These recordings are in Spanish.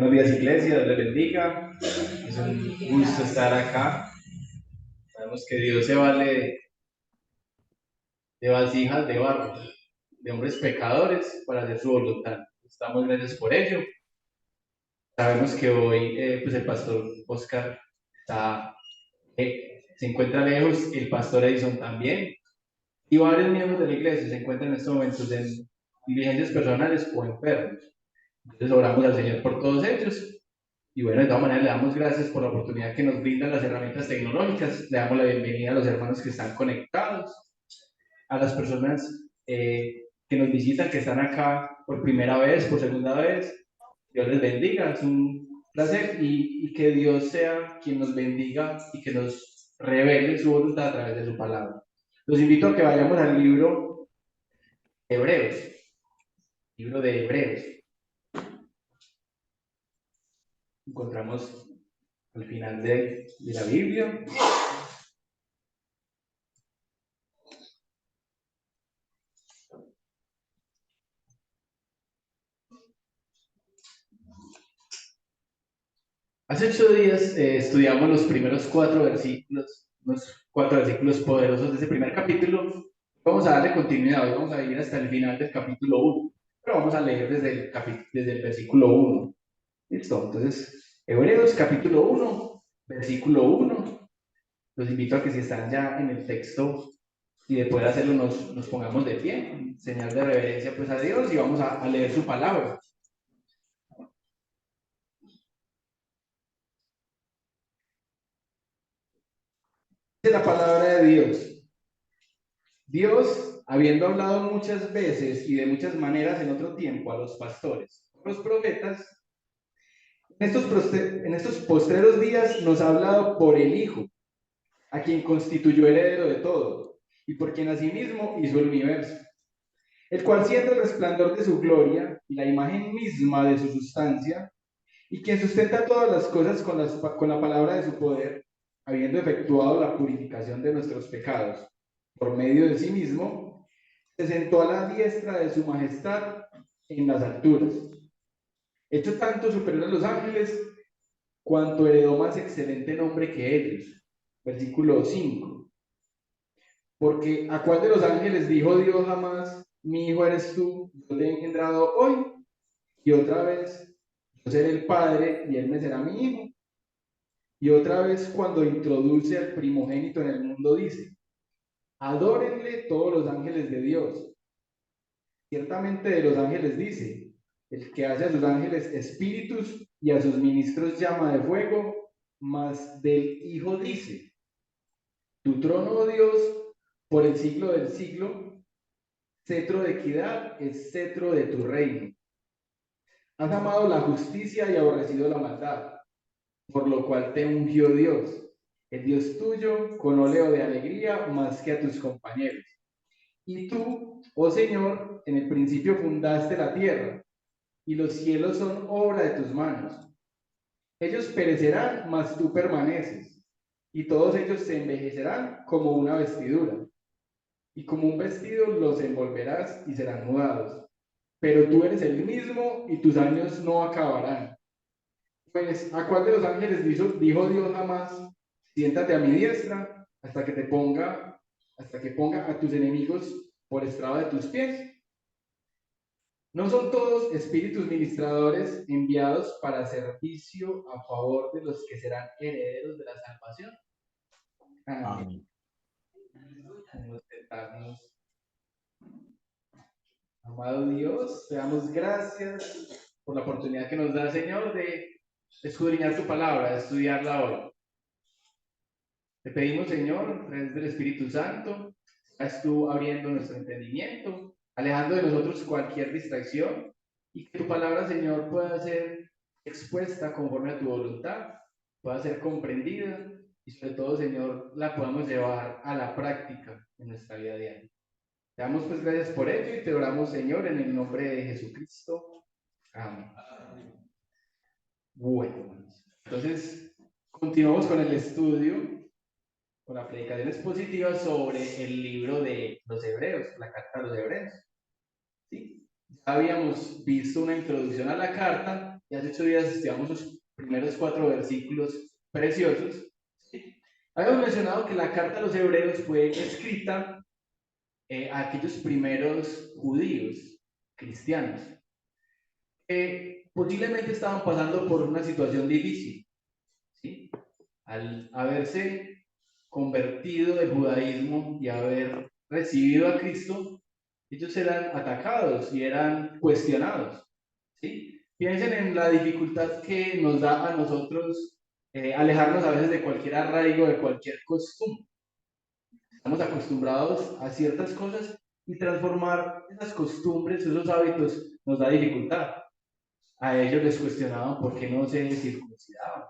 Buenos días, iglesia, Dios les bendiga. Es un gusto estar acá. Sabemos que Dios se vale de vasijas de barro, de hombres pecadores, para hacer su voluntad. Estamos gracias por ello. Sabemos que hoy pues el pastor Oscar se encuentra lejos, el pastor Edison también, y varios miembros de la iglesia se encuentran en estos momentos en diligencias personales o enfermos. Entonces oramos al Señor por todos ellos. Y bueno, de todas maneras, le damos gracias por la oportunidad que nos brindan las herramientas tecnológicas. Le damos la bienvenida a los hermanos que están conectados, a las personas que nos visitan, que están acá por primera vez, por segunda vez. Dios les bendiga, es un placer y que Dios sea quien nos bendiga y que nos revele su voluntad a través de su palabra. Los invito a que vayamos al libro Hebreos, libro de Hebreos. Encontramos al final de la Biblia. Hace 8 días estudiamos los primeros 4 versículos, unos 4 versículos poderosos de ese primer capítulo. Vamos a darle continuidad, hoy vamos a ir hasta el final del capítulo 1, pero vamos a leer desde el versículo 1. ¿Listo? Entonces, Hebreos capítulo 1, versículo 1. Los invito a que si están ya en el texto y de poder hacerlo nos pongamos de pie, en señal de reverencia pues a Dios, y vamos a leer su palabra. Dice la palabra de Dios. Dios, habiendo hablado muchas veces y de muchas maneras en otro tiempo a los pastores, los profetas, en estos postreros días nos ha hablado por el Hijo, a quien constituyó heredero de todo, y por quien asimismo hizo el universo, el cual siendo el resplandor de su gloria y la imagen misma de su sustancia, y quien sustenta todas las cosas con la palabra de su poder, habiendo efectuado la purificación de nuestros pecados, por medio de sí mismo, se sentó a la diestra de su majestad en las alturas, hecho tanto superior a los ángeles, cuanto heredó más excelente nombre que ellos. Versículo 5. Porque ¿a cuál de los ángeles dijo Dios jamás, mi hijo eres tú, yo te he engendrado hoy? Y otra vez, yo seré el padre y él me será mi hijo. Y otra vez, cuando introduce al primogénito en el mundo, dice, adórenle todos los ángeles de Dios. Ciertamente de los ángeles dice, el que hace a sus ángeles espíritus y a sus ministros llama de fuego, mas del Hijo dice, tu trono, oh Dios, por el siglo del siglo, cetro de equidad es cetro de tu reino. Has amado la justicia y aborrecido la maldad, por lo cual te ungió Dios, el Dios tuyo, con óleo de alegría más que a tus compañeros. Y tú, oh Señor, en el principio fundaste la tierra, y los cielos son obra de tus manos. Ellos perecerán, mas tú permaneces, y todos ellos se envejecerán como una vestidura, y como un vestido los envolverás y serán mudados. Pero tú eres el mismo y tus años no acabarán. Pues, ¿a cuál de los ángeles dijo Dios jamás, siéntate a mi diestra hasta que ponga a tus enemigos por estrado de tus pies? ¿No son todos espíritus ministradores enviados para servicio a favor de los que serán herederos de la salvación? Amén. Vamos a sentarnos. Amado Dios, te damos gracias por la oportunidad que nos da, Señor, de escudriñar tu palabra, de estudiarla hoy. Te pedimos, Señor, a través del Espíritu Santo, estás tú abriendo nuestro entendimiento, alejando de nosotros cualquier distracción, y que tu palabra, Señor, pueda ser expuesta conforme a tu voluntad, pueda ser comprendida, y sobre todo, Señor, la podamos llevar a la práctica en nuestra vida diaria. Te damos pues gracias por ello y te oramos, Señor, en el nombre de Jesucristo. Amén. Bueno, entonces continuamos con el estudio, con la predicación expositiva sobre el libro de los Hebreos, la carta a los Hebreos. ¿Sí? Ya habíamos visto una introducción a la carta y hace 8 días estudiamos los primeros 4 versículos preciosos. ¿Sí? Habíamos mencionado que la carta a los hebreos fue escrita a aquellos primeros judíos cristianos que posiblemente estaban pasando por una situación difícil, ¿sí? Al haberse convertido del judaísmo y haber recibido a Cristo, ellos eran atacados y eran cuestionados, ¿sí? Piensen en la dificultad que nos da a nosotros alejarnos a veces de cualquier arraigo, de cualquier costumbre. Estamos acostumbrados a ciertas cosas y transformar esas costumbres, esos hábitos, nos da dificultad. A ellos les cuestionaban por qué no se circuncidaban,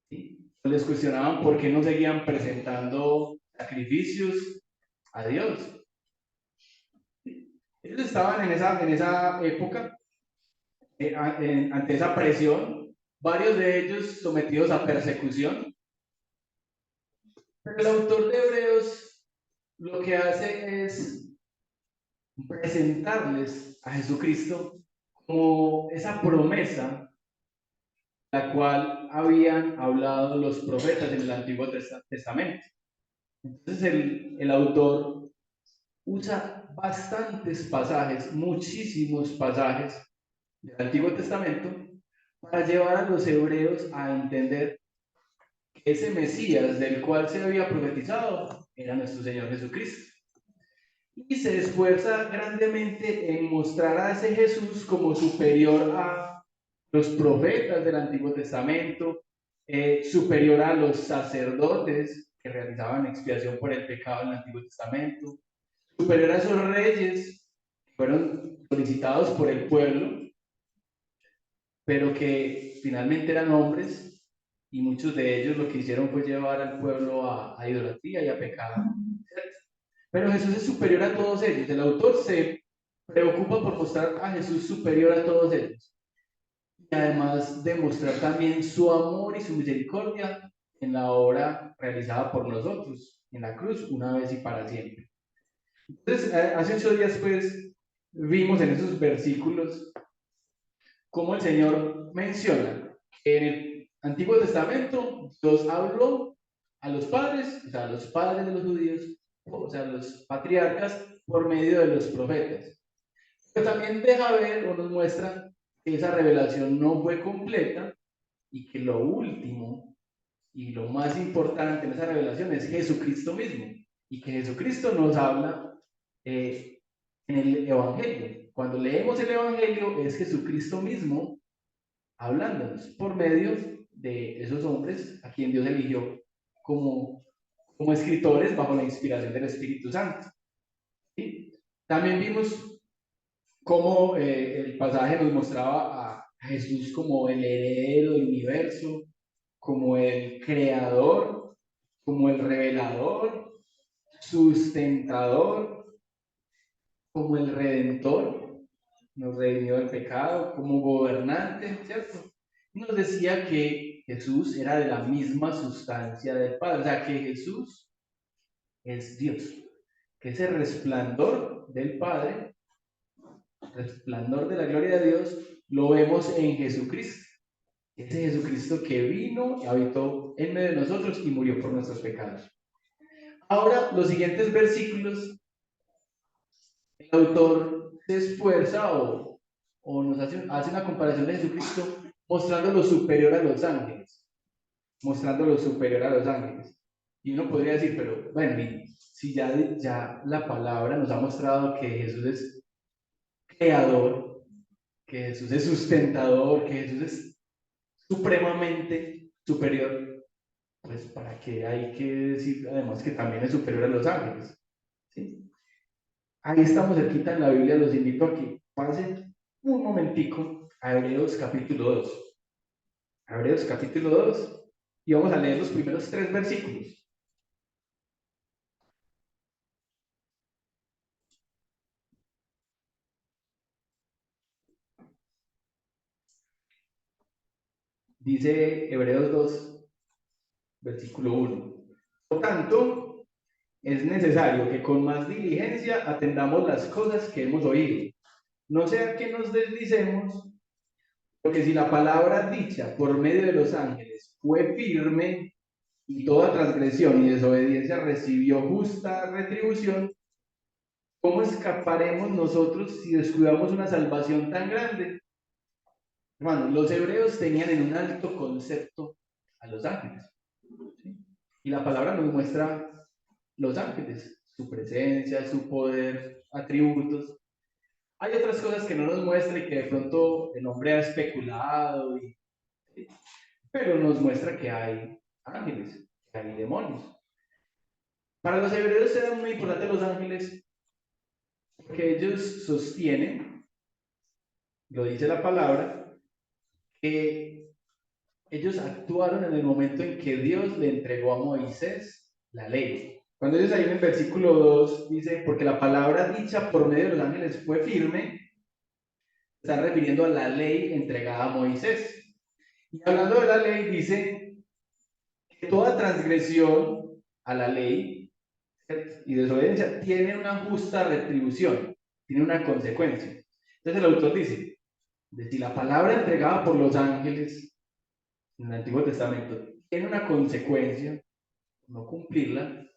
¿sí? Les cuestionaban por qué no seguían presentando sacrificios a Dios. Ellos estaban en esa época, ante esa presión, varios de ellos sometidos a persecución. Pero el autor de Hebreos lo que hace es presentarles a Jesucristo como esa promesa la cual habían hablado los profetas en el Antiguo Testamento. Entonces el autor usa bastantes pasajes, muchísimos pasajes del Antiguo Testamento para llevar a los hebreos a entender que ese Mesías del cual se había profetizado era nuestro Señor Jesucristo. Y se esfuerza grandemente en mostrar a ese Jesús como superior a los profetas del Antiguo Testamento, superior a los sacerdotes que realizaban expiación por el pecado en el Antiguo Testamento, superior a esos reyes que fueron solicitados por el pueblo, pero que finalmente eran hombres y muchos de ellos lo que hicieron fue llevar al pueblo a idolatría y a pecado. Pero Jesús es superior a todos ellos. El autor se preocupa por mostrar a Jesús superior a todos ellos. Y además demostrar también su amor y su misericordia en la obra realizada por nosotros, en la cruz, una vez y para siempre. Entonces, hace 8 días, pues, vimos en esos versículos cómo el Señor menciona que en el Antiguo Testamento Dios habló a los padres, o sea, a los padres de los judíos, o sea, los patriarcas, por medio de los profetas. Pero también deja ver o nos muestra que esa revelación no fue completa y que lo último y lo más importante en esa revelación es Jesucristo mismo y que Jesucristo nos habla en el Evangelio. Cuando leemos el Evangelio es Jesucristo mismo hablándonos por medio de esos hombres a quien Dios eligió como escritores bajo la inspiración del Espíritu Santo. ¿Sí? También vimos cómo el pasaje nos mostraba a Jesús como el heredero del universo, como el creador, como el revelador, sustentador, como el redentor, nos redimió del pecado, como gobernante, ¿cierto? Y nos decía que Jesús era de la misma sustancia del Padre, o sea, que Jesús es Dios, que ese resplandor del Padre, resplandor de la gloria de Dios, lo vemos en Jesucristo. Ese Jesucristo que vino y habitó en medio de nosotros y murió por nuestros pecados. Ahora, los siguientes versículos, el autor se esfuerza o nos hace una comparación de Jesucristo mostrando lo superior a los ángeles, mostrando lo superior a los ángeles. Y uno podría decir, pero bueno, si ya la palabra nos ha mostrado que Jesús es creador, que Jesús es sustentador, que Jesús es supremamente superior, pues para qué hay que decir además que también es superior a los ángeles. ¿Sí? Ahí estamos cerquita en la Biblia, los invito a que pasen un momentico a Hebreos capítulo 2. Hebreos capítulo 2 y vamos a leer los primeros 3 versículos. Dice Hebreos 2, versículo 1. Por tanto, es necesario que con más diligencia atendamos las cosas que hemos oído, no sea que nos deslicemos, porque si la palabra dicha por medio de los ángeles fue firme y toda transgresión y desobediencia recibió justa retribución, ¿cómo escaparemos nosotros si descuidamos una salvación tan grande? Hermano, los hebreos tenían en un alto concepto a los ángeles, ¿sí? Y la palabra nos muestra los ángeles, su presencia, su poder, atributos. Hay otras cosas que no nos muestra y que de pronto el hombre ha especulado, pero nos muestra que hay ángeles, que hay demonios. Para los hebreos eran muy importantes los ángeles porque ellos sostienen, lo dice la palabra, que ellos actuaron en el momento en que Dios le entregó a Moisés la ley. Cuando ellos ahí en el versículo 2 dice, porque la palabra dicha por medio de los ángeles fue firme, está refiriendo a la ley entregada a Moisés. Y hablando de la ley, dice que toda transgresión a la ley, ¿cierto?, y desobediencia tiene una justa retribución, tiene una consecuencia. Entonces el autor dice, de si la palabra entregada por los ángeles en el Antiguo Testamento tiene una consecuencia, no cumplirla,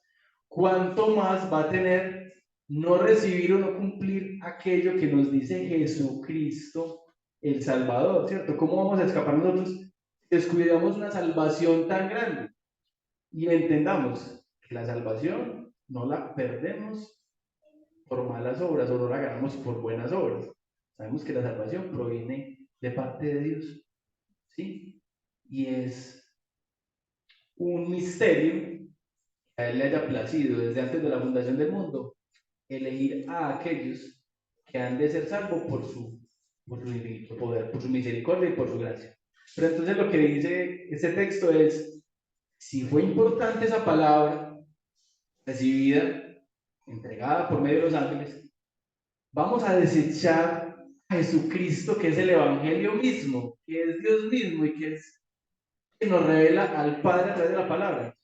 ¿cuánto más va a tener no recibir o no cumplir aquello que nos dice Jesucristo, el Salvador, ¿cierto? ¿Cómo vamos a escapar nosotros si descuidamos una salvación tan grande? Y entendamos que la salvación no la perdemos por malas obras o no la ganamos por buenas obras. Sabemos que la salvación proviene de parte de Dios, ¿sí? Y es un misterio que a Él le haya placido desde antes de la fundación del mundo elegir a aquellos que han de ser salvos por su infinito poder, por su misericordia y por su gracia. Pero entonces lo que dice este texto es, si fue importante esa palabra recibida, entregada por medio de los ángeles, vamos a desechar a Jesucristo, que es el Evangelio mismo, que es Dios mismo y que nos revela al Padre a través de la palabra.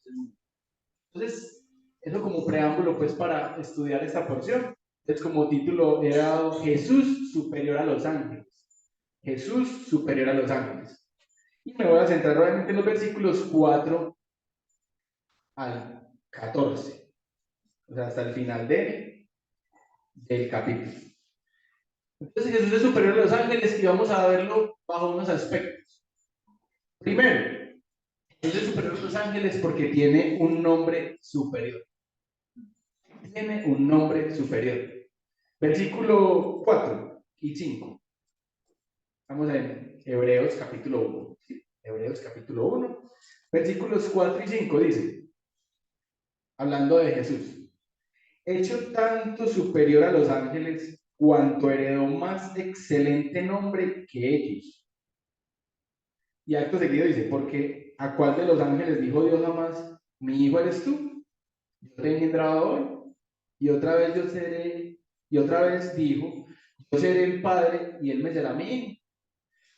Entonces, eso como preámbulo pues para estudiar esta porción. Es como título he dado Jesús superior a los ángeles. Jesús superior a los ángeles. Y me voy a centrar realmente en los versículos 4 al 14, o sea, hasta el final del capítulo. Entonces Jesús es superior a los ángeles y vamos a verlo bajo unos aspectos. Primero, Jesús es superior a los ángeles porque tiene un nombre superior. Tiene un nombre superior. Versículo 4 y 5. Estamos en Hebreos capítulo 1. ¿Sí? Hebreos capítulo 1, versículos 4 y 5 dice, hablando de Jesús, hecho tanto superior a los ángeles, cuanto heredó más excelente nombre que ellos. Y acto seguido dice, porque ¿a cuál de los ángeles dijo Dios jamás, mi hijo eres tú? Yo te he engendrado hoy. Y otra vez yo seré, y otra vez dijo, yo seré el Padre y él me será mi hijo.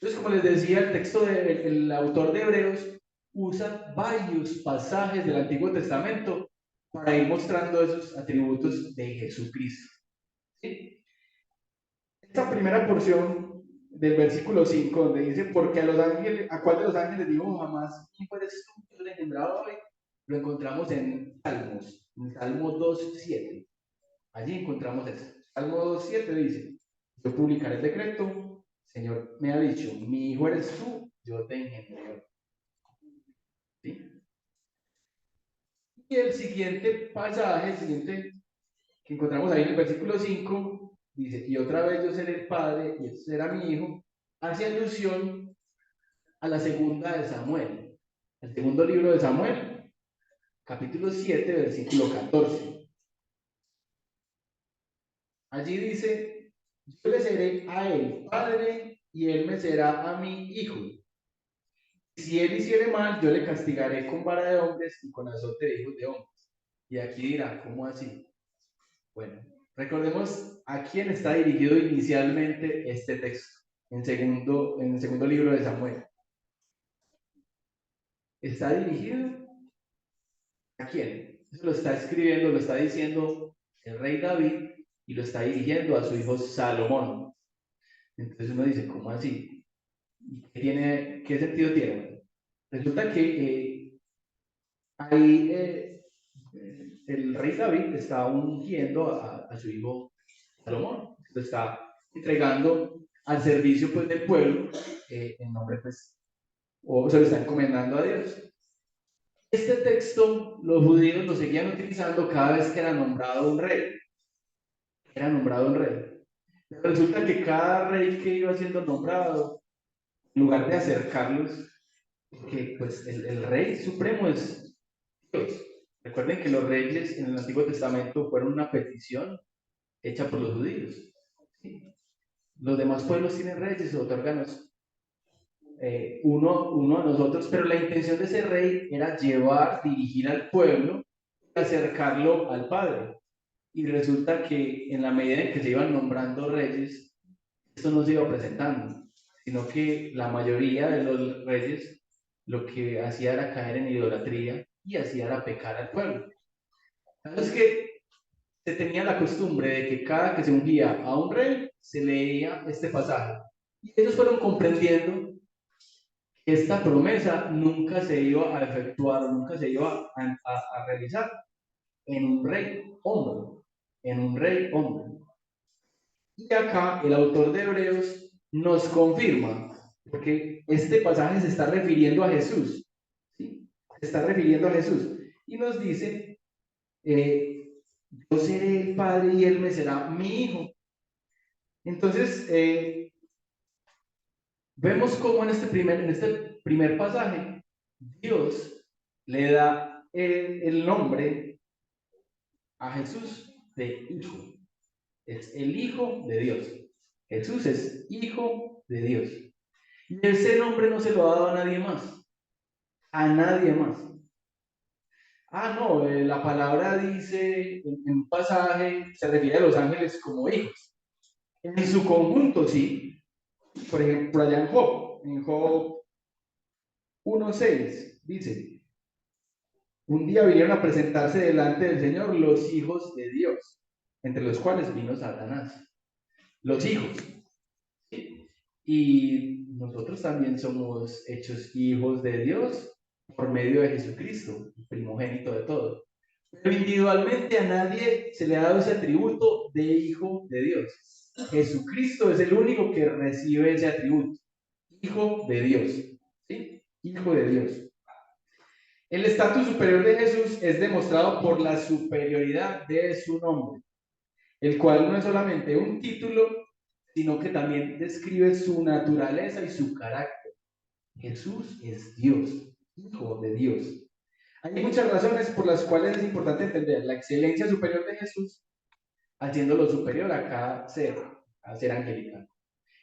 Entonces, como les decía, el texto del autor de Hebreos usa varios pasajes del Antiguo Testamento para ir mostrando esos atributos de Jesucristo. ¿Sí? Esta primera porción del versículo 5, donde dice, porque a los ángeles, ¿a cuál de los ángeles dijo jamás, hijo eres tú, yo le he engendrado hoy? Lo encontramos en Salmos, en Salmo 2:7. Allí encontramos eso. Salmo 2:7 dice, yo publicaré el decreto, Señor me ha dicho, mi hijo eres tú, yo te engendré. ¿Sí? Y el siguiente pasaje, el siguiente que encontramos ahí en el versículo 5, dice, y otra vez yo seré el padre y este será mi hijo, hace alusión a la segunda de Samuel, el segundo libro de Samuel, capítulo 7, versículo 14. Allí dice, yo le seré a él padre y él me será a mí hijo. Si él hiciere mal, yo le castigaré con vara de hombres y con azote de hijos de hombres. Y aquí dirá, ¿cómo así? Bueno, recordemos a quién está dirigido inicialmente este texto, en el segundo libro de Samuel. ¿Está dirigido a quién? Eso lo está escribiendo, lo está diciendo el rey David y lo está dirigiendo a su hijo Salomón. Entonces uno dice, ¿cómo así? ¿Qué sentido tiene? Resulta que ahí el rey David está ungiendo a su hijo Salomón, lo está entregando al servicio pues del pueblo en nombre pues, o se lo está encomendando a Dios. Este texto los judíos lo seguían utilizando cada vez que era nombrado un rey. Era nombrado un rey. Resulta que cada rey que iba siendo nombrado, en lugar de acercarlos, que pues el rey supremo es Dios. Recuerden que los reyes en el Antiguo Testamento fueron una petición hecha por los judíos. ¿Sí? Los demás pueblos tienen reyes, otórganos uno a nosotros, pero la intención de ese rey era llevar, dirigir al pueblo, acercarlo al Padre. Y resulta que en la medida en que se iban nombrando reyes, esto no se iba presentando, sino que la mayoría de los reyes lo que hacía era caer en idolatría y hacía era pecar al pueblo. Entonces que se tenía la costumbre de que cada que se ungía a un rey, se leía este pasaje. Y ellos fueron comprendiendo que esta promesa nunca se iba a efectuar, nunca se iba a realizar en un rey hombre, en un rey hombre. Y acá el autor de Hebreos nos confirma, porque este pasaje se está refiriendo a Jesús, ¿sí? Se está refiriendo a Jesús. Y nos dice, yo seré el Padre y Él me será mi Hijo. Entonces, vemos cómo en este primer pasaje, Dios le da el nombre a Jesús de Hijo. Es el Hijo de Dios. Jesús es Hijo de Dios. Y ese nombre no se lo ha dado a nadie más. A nadie más. Ah, no, la palabra dice en un pasaje, se refiere a los ángeles como hijos. En su conjunto, sí. Por ejemplo, allá en Job 1:6, dice, un día vinieron a presentarse delante del Señor los hijos de Dios, entre los cuales vino Satanás. Los hijos. ¿Sí? Y nosotros también somos hechos hijos de Dios por medio de Jesucristo, el primogénito de todo. Pero individualmente a nadie se le ha dado ese atributo de hijo de Dios. Jesucristo es el único que recibe ese atributo. Hijo de Dios. ¿Sí? Hijo de Dios. El estatus superior de Jesús es demostrado por la superioridad de su nombre, el cual no es solamente un título, sino que también describe su naturaleza y su carácter. Jesús es Dios, Hijo de Dios. Hay muchas razones por las cuales es importante entender la excelencia superior de Jesús, haciéndolo superior a cada ser, a ser angelical.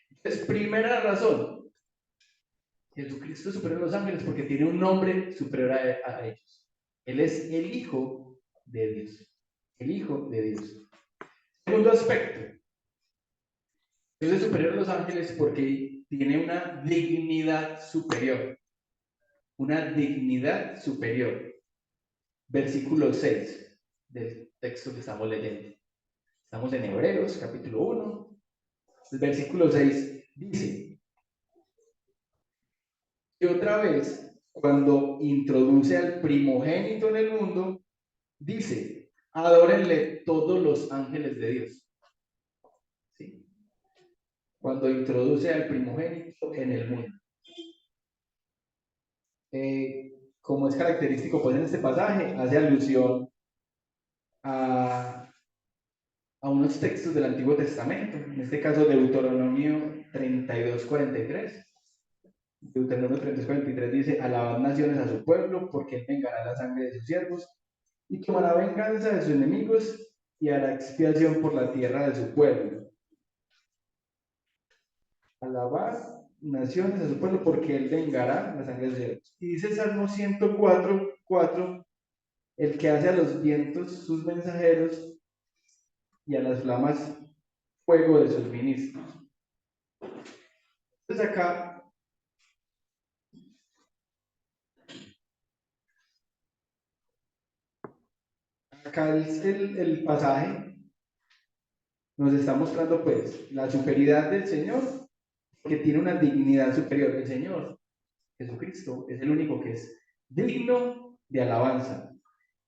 Entonces, primera razón, Jesucristo es superior a los ángeles porque tiene un nombre superior a ellos. Él es el Hijo de Dios. El Hijo de Dios. Segundo aspecto, Dios es superior a los ángeles porque tiene una dignidad superior. Una dignidad superior. Versículo 6 del texto que estamos leyendo. Estamos en Hebreos, capítulo 1. El versículo 6 dice, y otra vez, cuando introduce al primogénito en el mundo, dice, adórenle todos los ángeles de Dios. ¿Sí? Cuando introduce al primogénito en el mundo. Como es característico pues en este pasaje, hace alusión a, a unos textos del Antiguo Testamento, en este caso Deuteronomio 32:43. Deuteronomio 32:43 dice, alabad naciones a su pueblo, porque él vengará la sangre de sus siervos, y tomará venganza de sus enemigos, y hará expiación por la tierra de su pueblo. Alabad naciones a su pueblo, porque él vengará la sangre de sus siervos. Y dice Salmo 104:4, el que hace a los vientos sus mensajeros, y a las flamas fuego de sus ministros. Entonces acá el pasaje nos está mostrando pues la superioridad del Señor que tiene una dignidad superior. El Señor Jesucristo es el único que es digno de alabanza.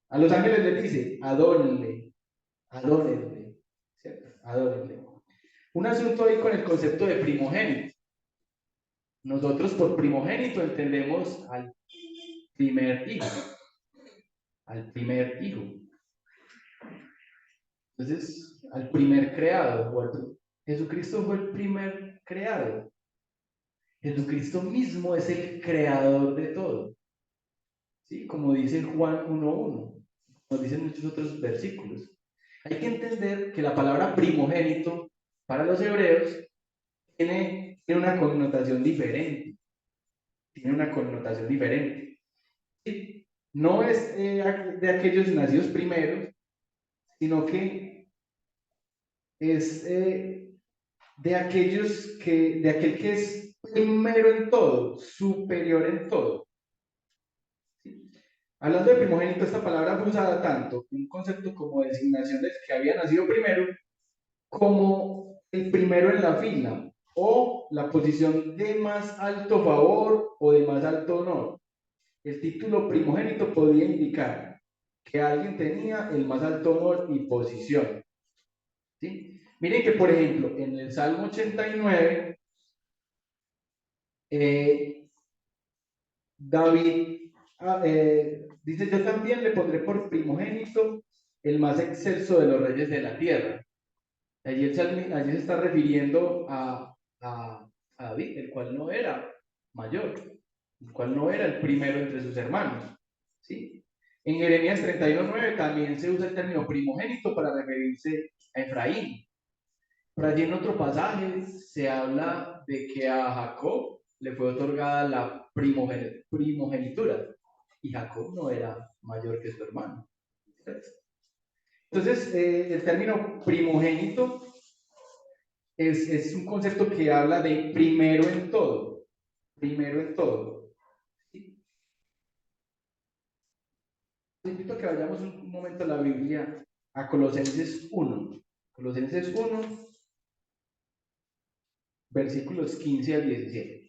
A los ángeles les dice, adórenle, adórenle, ¿cierto? Adórenle. Un asunto ahí con el concepto de primogénito. Nosotros por primogénito entendemos al primer hijo, al primer hijo. Entonces, al primer creado. Jesucristo fue el primer creado. Jesucristo mismo es el creador de todo. ¿Sí? Como dice Juan 1:1, nos dicen muchos otros versículos. Hay que entender que la palabra primogénito para los hebreos tiene una connotación diferente. Tiene una connotación diferente. ¿Sí? No es de aquellos nacidos primeros, sino que es de aquel que es primero en todo, superior en todo. ¿Sí? Hablando de primogénito, esta palabra fue usada tanto en un concepto como designación del que había nacido primero, como el primero en la fila, o la posición de más alto favor o de más alto honor. El título primogénito podía indicar que alguien tenía el más alto honor y posición. ¿Sí? Miren que, por ejemplo, en el Salmo 89, David dice, yo también le pondré por primogénito el más excelso de los reyes de la tierra. Allí se está refiriendo a David, el cual no era mayor, el cual no era el primero entre sus hermanos. ¿Sí? En Jeremías 31:9 también se usa el término primogénito para referirse a Efraín. Por allí en otro pasaje se habla de que a Jacob le fue otorgada la primogenitura y Jacob no era mayor que su hermano. Entonces, el término primogénito es un concepto que habla de primero en todo, primero en todo. ¿Sí? Les invito a que vayamos un momento a la Biblia, a Colosenses 1. Colosenses 1, versículos 15 al 17.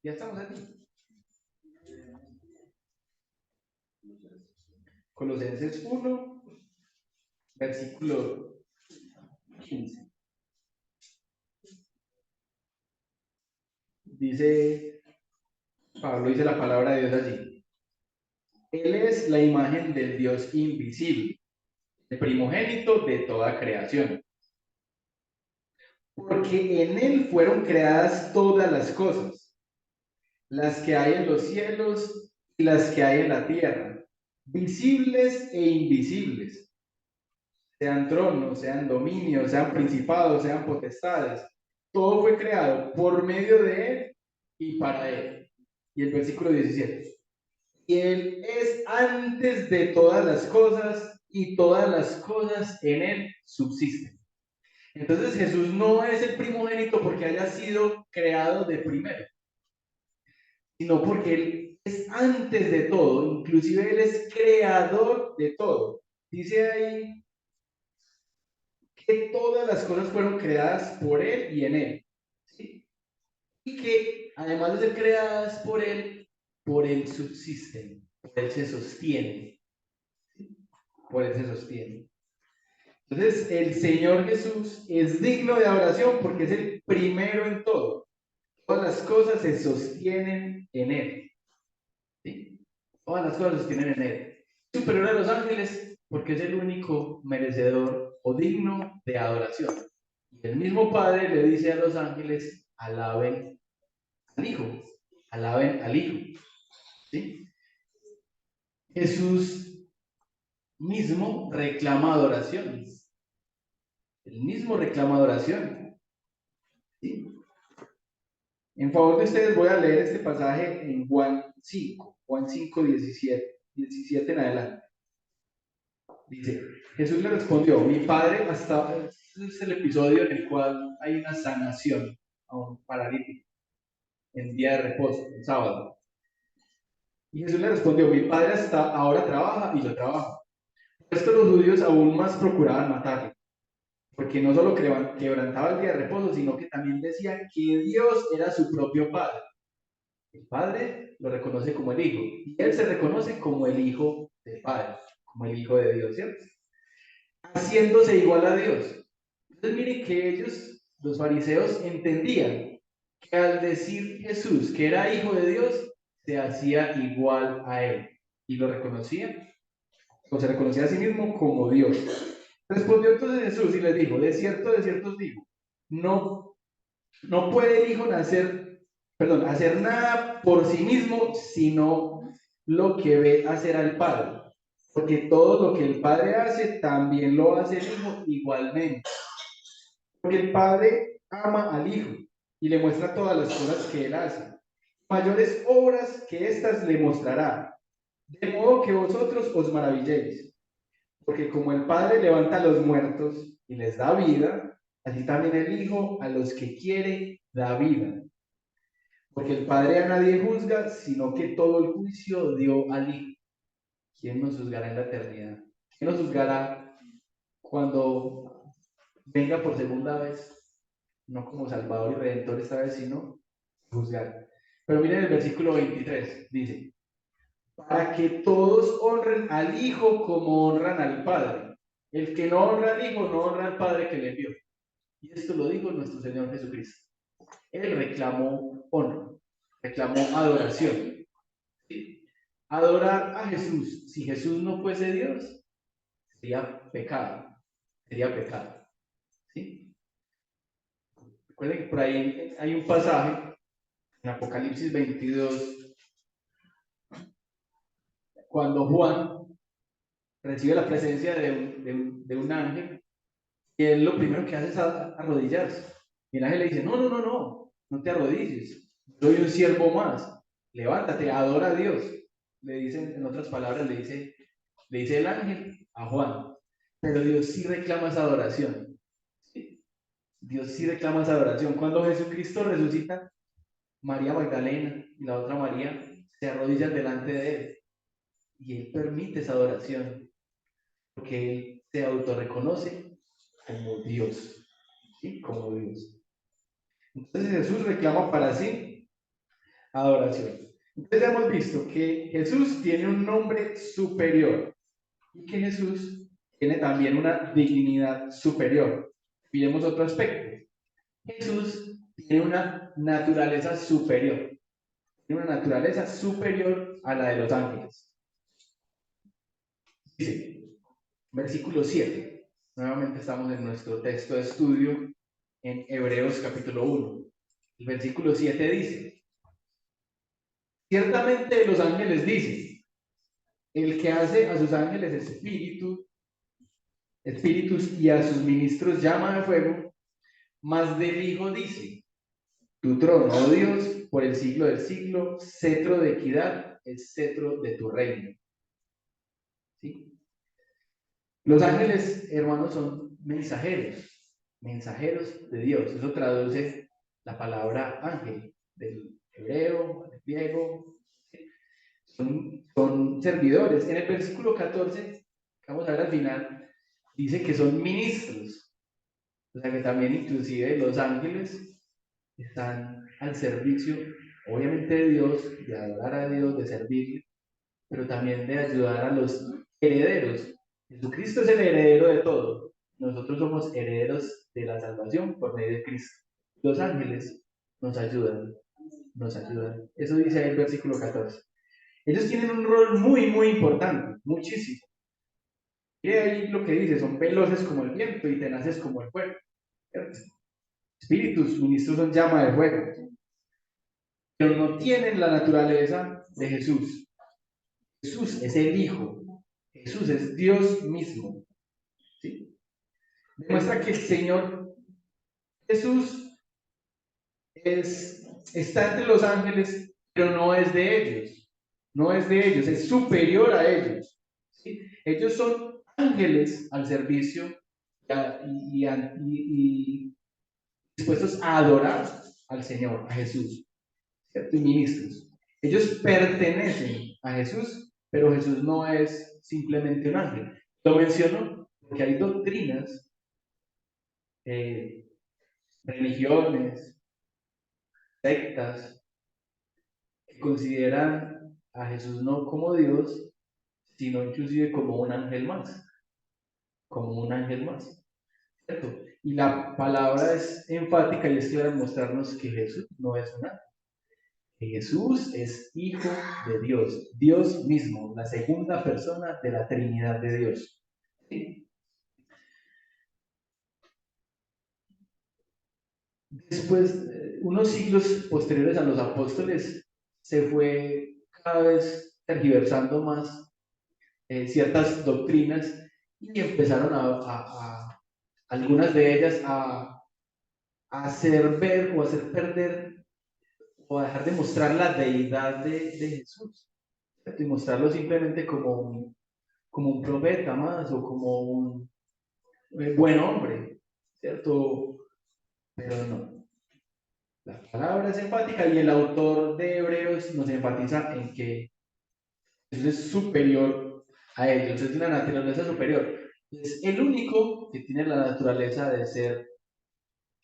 Ya estamos aquí. Colosenses 1, versículo 15. Dice, Pablo dice la palabra de Dios allí. Él es la imagen del Dios invisible, el primogénito de toda creación. Porque en él fueron creadas todas las cosas, las que hay en los cielos y las que hay en la tierra, visibles e invisibles, sean tronos, sean dominios, sean principados, sean potestades. Todo fue creado por medio de él y para él. Y el versículo 17. Y él es antes de todas las cosas y todas las cosas en él subsisten. Entonces Jesús no es el primogénito porque haya sido creado de primero, sino porque él es antes de todo, inclusive él es creador de todo. Dice ahí que todas las cosas fueron creadas por él y en él. ¿Sí? Y que además de ser creadas por él subsisten, por él se sostienen, ¿sí? Por él se sostienen. Entonces, el Señor Jesús es digno de adoración porque es el primero en todo. Todas las cosas se sostienen en él. ¿Sí? Todas las cosas se sostienen en él. Superior a los ángeles porque es el único merecedor o digno de adoración. Y el mismo Padre le dice a los ángeles, alaben al Hijo, alaben al Hijo. ¿Sí? Jesús mismo reclama adoración. El mismo reclama adoración. ¿Sí? En favor de ustedes voy a leer este pasaje en Juan 5, Juan 5, 17 en adelante. Dice, Jesús le respondió, mi padre hasta, este es el episodio en el cual hay una sanación a un paralítico en día de reposo, el sábado. Y Jesús le respondió, mi padre hasta ahora trabaja y yo trabajo. Por esto los judíos aún más procuraban matarlo, porque no solo quebrantaba el día de reposo, sino que también decía que Dios era su propio padre. El padre lo reconoce como el hijo, y él se reconoce como el hijo del padre, como el hijo de Dios, ¿cierto? Haciéndose igual a Dios. Entonces miren que ellos, los fariseos, entendían que al decir Jesús que era hijo de Dios, se hacía igual a él, y lo reconocía, o se reconocía a sí mismo como Dios. Respondió entonces Jesús y les dijo, de cierto os digo, no puede el hijo hacer nada por sí mismo, sino lo que ve hacer al Padre. Porque todo lo que el Padre hace, también lo hace el Hijo igualmente. Porque el Padre ama al Hijo y le muestra todas las cosas que él hace. Mayores obras que éstas le mostrará, de modo que vosotros os maravilléis. Porque como el Padre levanta a los muertos y les da vida, así también el Hijo a los que quiere da vida. Porque el Padre a nadie juzga, sino que todo el juicio dio al Hijo. ¿Quién nos juzgará en la eternidad? ¿Quién nos juzgará cuando venga por segunda vez? No como Salvador y Redentor esta vez, sino juzgar. Pero miren el versículo 23, dice, para que todos honren al Hijo como honran al Padre. El que no honra al Hijo, no honra al Padre que le envió. Y esto lo dijo nuestro Señor Jesucristo. Él reclamó honra, reclamó adoración. ¿Sí? Adorar a Jesús, si Jesús no fuese Dios, sería pecado. Sería pecado. ¿Sí? Recuerden que por ahí hay un pasaje en Apocalipsis 22, cuando Juan recibe la presencia de un ángel, y él lo primero que hace es arrodillarse. Y el ángel le dice, no te arrodilles, soy un siervo más, levántate, adora a Dios. Le dicen, en otras palabras, le dice el ángel a Juan, pero Dios sí reclama esa adoración. ¿Sí? Dios sí reclama esa adoración. Cuando Jesucristo resucita, María Magdalena y la otra María se arrodillan delante de él y él permite esa adoración porque él se autorreconoce como Dios, ¿sí? Como Dios. Entonces Jesús reclama para sí adoración. Entonces ya hemos visto que Jesús tiene un nombre superior y que Jesús tiene también una dignidad superior. Miremos otro aspecto. Jesús tiene una naturaleza superior. Tiene una naturaleza superior a la de los ángeles. Dice, versículo 7. Nuevamente estamos en nuestro texto de estudio en Hebreos capítulo 1. El versículo 7 dice, ciertamente los ángeles dicen, el que hace a sus ángeles espíritus y a sus ministros llama de fuego, mas del Hijo dice, tu trono, oh Dios, por el siglo del siglo, cetro de equidad, el cetro de tu reino. ¿Sí? Los ángeles, hermanos, son mensajeros de Dios. Eso traduce la palabra ángel del hebreo, del griego. ¿Sí? Son servidores. En el versículo 14, vamos a ver al final, dice que son ministros. O sea que también inclusive los ángeles están al servicio, obviamente de Dios, de adorar a Dios, de servirle, pero también de ayudar a los herederos. Jesucristo es el heredero de todo. Nosotros somos herederos de la salvación por medio de Cristo. Los ángeles nos ayudan, nos ayudan. Eso dice el versículo 14. Ellos tienen un rol muy, muy importante, muchísimo. Y ahí lo que dice, son veloces como el viento y tenaces como el fuego. Espíritus, ministros son llama de fuego, pero no tienen la naturaleza de Jesús. Jesús es el Hijo, Jesús es Dios mismo. ¿Sí? Demuestra que el Señor Jesús está entre los ángeles, pero no es de ellos. no es de ellos, es superior a ellos. ¿Sí? Ellos son ángeles al servicio y dispuestos a adorar al Señor, a Jesús, ¿cierto? Y ministros. Ellos pertenecen a Jesús, pero Jesús no es simplemente un ángel. Lo menciono porque hay doctrinas, religiones, sectas, que consideran a Jesús no como Dios, sino inclusive como un ángel más, como un ángel más, ¿cierto? Y la palabra es enfática y es clara en mostrarnos que Jesús no es un ángel, que Jesús es hijo de Dios, Dios mismo, la segunda persona de la Trinidad de Dios. ¿Sí? Después, unos siglos posteriores a los apóstoles, se fue cada vez tergiversando más ciertas doctrinas y empezaron algunas de ellas a hacer ver o hacer perder o a dejar de mostrar la deidad de Jesús, ¿cierto? Y mostrarlo simplemente como un profeta más o como un buen hombre, ¿cierto? Pero no. La palabra es enfática y el autor de Hebreos nos enfatiza en que Jesús es superior a ellos, es de una naturaleza superior. Es el único que tiene la naturaleza de ser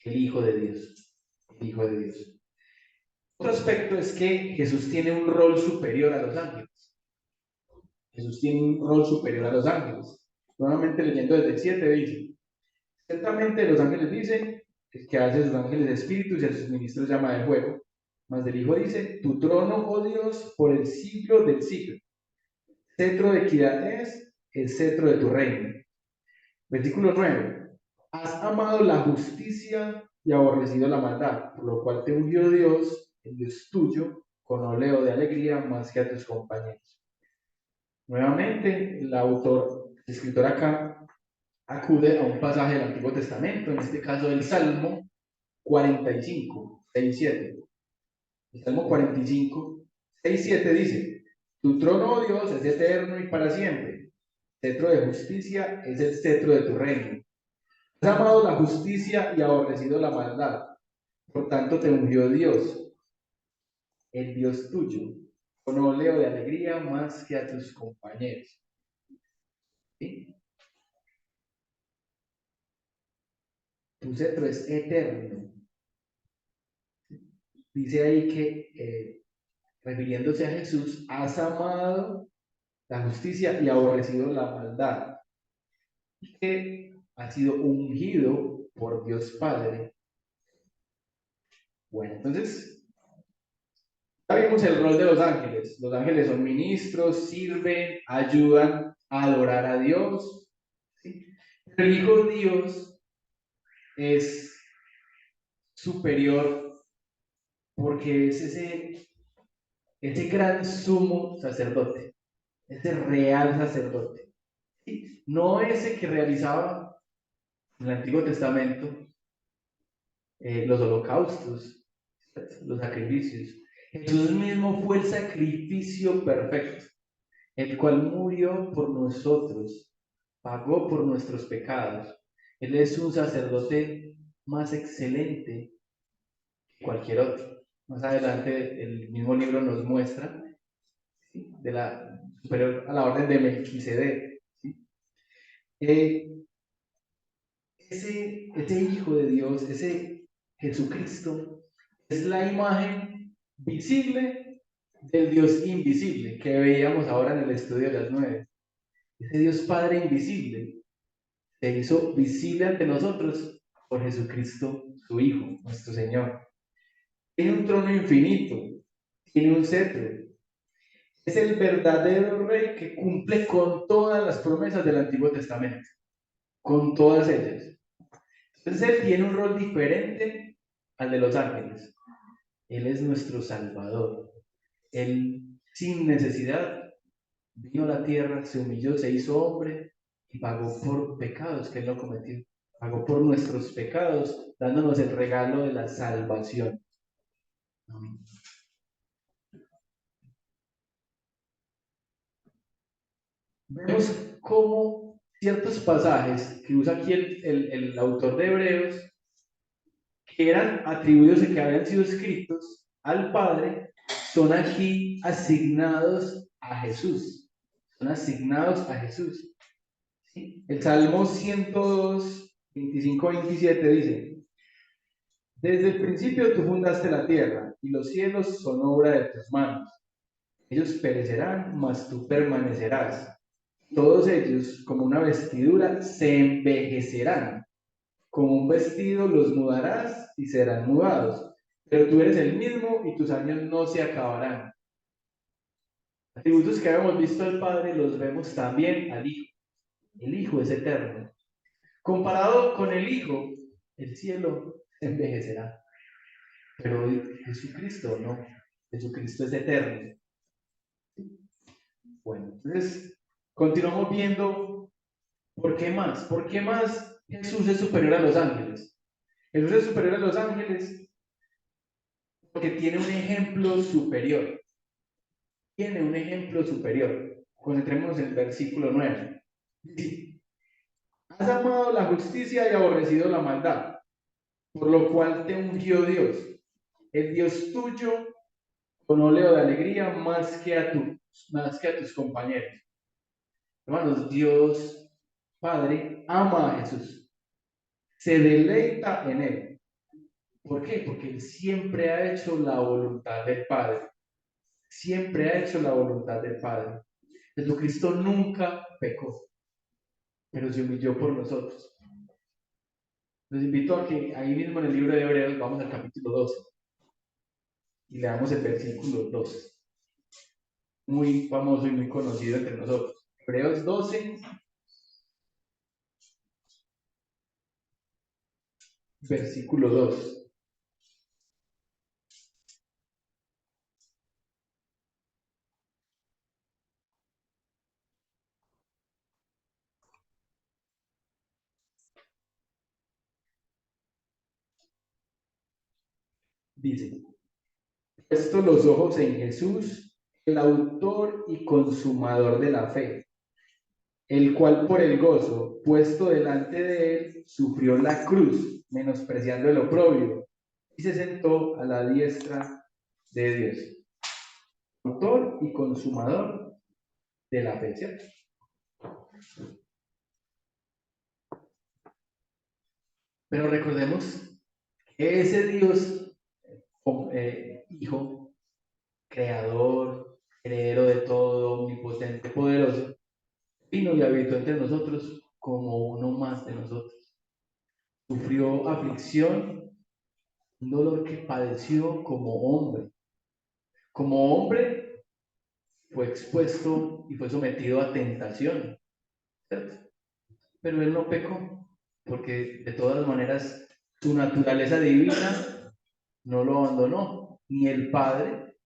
el Hijo de Dios. El Hijo de Dios. Otro aspecto es que Jesús tiene un rol superior a los ángeles. Jesús tiene un rol superior a los ángeles. Nuevamente leyendo desde el 7 dice, ciertamente los ángeles dicen, el que hace a sus ángeles espíritus y a sus ministros llama de fuego. Mas del Hijo dice, tu trono, oh Dios, por el siglo del siglo. Cetro de equidad es el cetro de tu reino. Versículo 9. Has amado la justicia y aborrecido la maldad, por lo cual te ungió Dios, el Dios tuyo, con óleo de alegría más que a tus compañeros. Nuevamente, el escritor acá, acude a un pasaje del Antiguo Testamento, en este caso el Salmo 45, 6, 7. El Salmo 45, 6, 7 dice, tu trono, oh Dios, es eterno y para siempre. Cetro de justicia es el cetro de tu reino. Has amado la justicia y aborrecido la maldad. Por tanto, te ungió Dios, el Dios tuyo, con óleo de alegría más que a tus compañeros. ¿Sí? Tu cetro es eterno. Dice ahí que, refiriéndose a Jesús, has amado la justicia y aborrecido la maldad. Y que ha sido ungido por Dios Padre. Bueno, entonces, ya vimos el rol de los ángeles. Los ángeles son ministros, sirven, ayudan a adorar a Dios. ¿Sí? Pero el Hijo de Dios es superior porque es ese gran sumo sacerdote, ese real sacerdote. ¿Sí? No ese que realizaba en el Antiguo Testamento los holocaustos, los sacrificios. Jesús mismo fue el sacrificio perfecto, el cual murió por nosotros, pagó por nuestros pecados. Él es un sacerdote más excelente que cualquier otro. Más adelante el mismo libro nos muestra, ¿sí?, de la superior a la orden de Melquisedec. ¿Sí? Ese Hijo de Dios, ese Jesucristo, es la imagen visible del Dios invisible que veíamos ahora en el estudio de las 9. Ese Dios Padre invisible se hizo visible ante nosotros por Jesucristo, su Hijo, nuestro Señor. Tiene un trono infinito, tiene un cetro. Es el verdadero rey que cumple con todas las promesas del Antiguo Testamento, con todas ellas. Entonces él tiene un rol diferente al de los ángeles. Él es nuestro Salvador. Él, sin necesidad, vino a la tierra, se humilló, se hizo hombre y pagó por pecados que él no cometió. Pagó por nuestros pecados, dándonos el regalo de la salvación. Amén. vemos cómo ciertos pasajes que usa aquí el autor de Hebreos, que eran atribuidos y que habían sido escritos al Padre, son aquí asignados a Jesús. Son asignados a Jesús. ¿Sí? El Salmo 102, 25-27 dice: Desde el principio tú fundaste la tierra, y los cielos son obra de tus manos. Ellos perecerán, mas tú permanecerás. Todos ellos, como una vestidura, se envejecerán. Como un vestido los mudarás y serán mudados. Pero tú eres el mismo y tus años no se acabarán. Atributos que habíamos visto al Padre los vemos también al Hijo. El Hijo es eterno. Comparado con el Hijo, el cielo se envejecerá. Pero Jesucristo no. Jesucristo es eterno. Bueno, entonces continuamos viendo por qué más. ¿Por qué más Jesús es superior a los ángeles? Jesús es superior a los ángeles porque tiene un ejemplo superior. Tiene un ejemplo superior. Concentrémonos en el versículo 9. Dice: Has amado la justicia y aborrecido la maldad, por lo cual te ungió Dios, el Dios tuyo, con óleo de alegría más que a tus compañeros. Hermanos, Dios Padre ama a Jesús, se deleita en él. ¿Por qué? Porque él siempre ha hecho la voluntad del Padre. Siempre ha hecho la voluntad del Padre. Jesucristo nunca pecó, pero se humilló por nosotros. Los invito a que ahí mismo en el libro de Hebreos vamos al capítulo 12 y leamos el versículo 12. Muy famoso y muy conocido entre nosotros. Hebreos 12, versículo 2. Dice: Puesto los ojos en Jesús, el autor y consumador de la fe, el cual por el gozo puesto delante de él sufrió la cruz, menospreciando el oprobio, y se sentó a la diestra de Dios. Autor y consumador de la fe, ¿cierto? Pero recordemos que ese Dios, Hijo, creador, heredero de todo, omnipotente, poderoso, vino y habitó entre nosotros como uno más de nosotros. Sufrió aflicción, un dolor que padeció como hombre. Como hombre fue expuesto y fue sometido a tentación, ¿cierto? Pero él no pecó, porque de todas maneras su naturaleza divina no lo abandonó, ni el Padre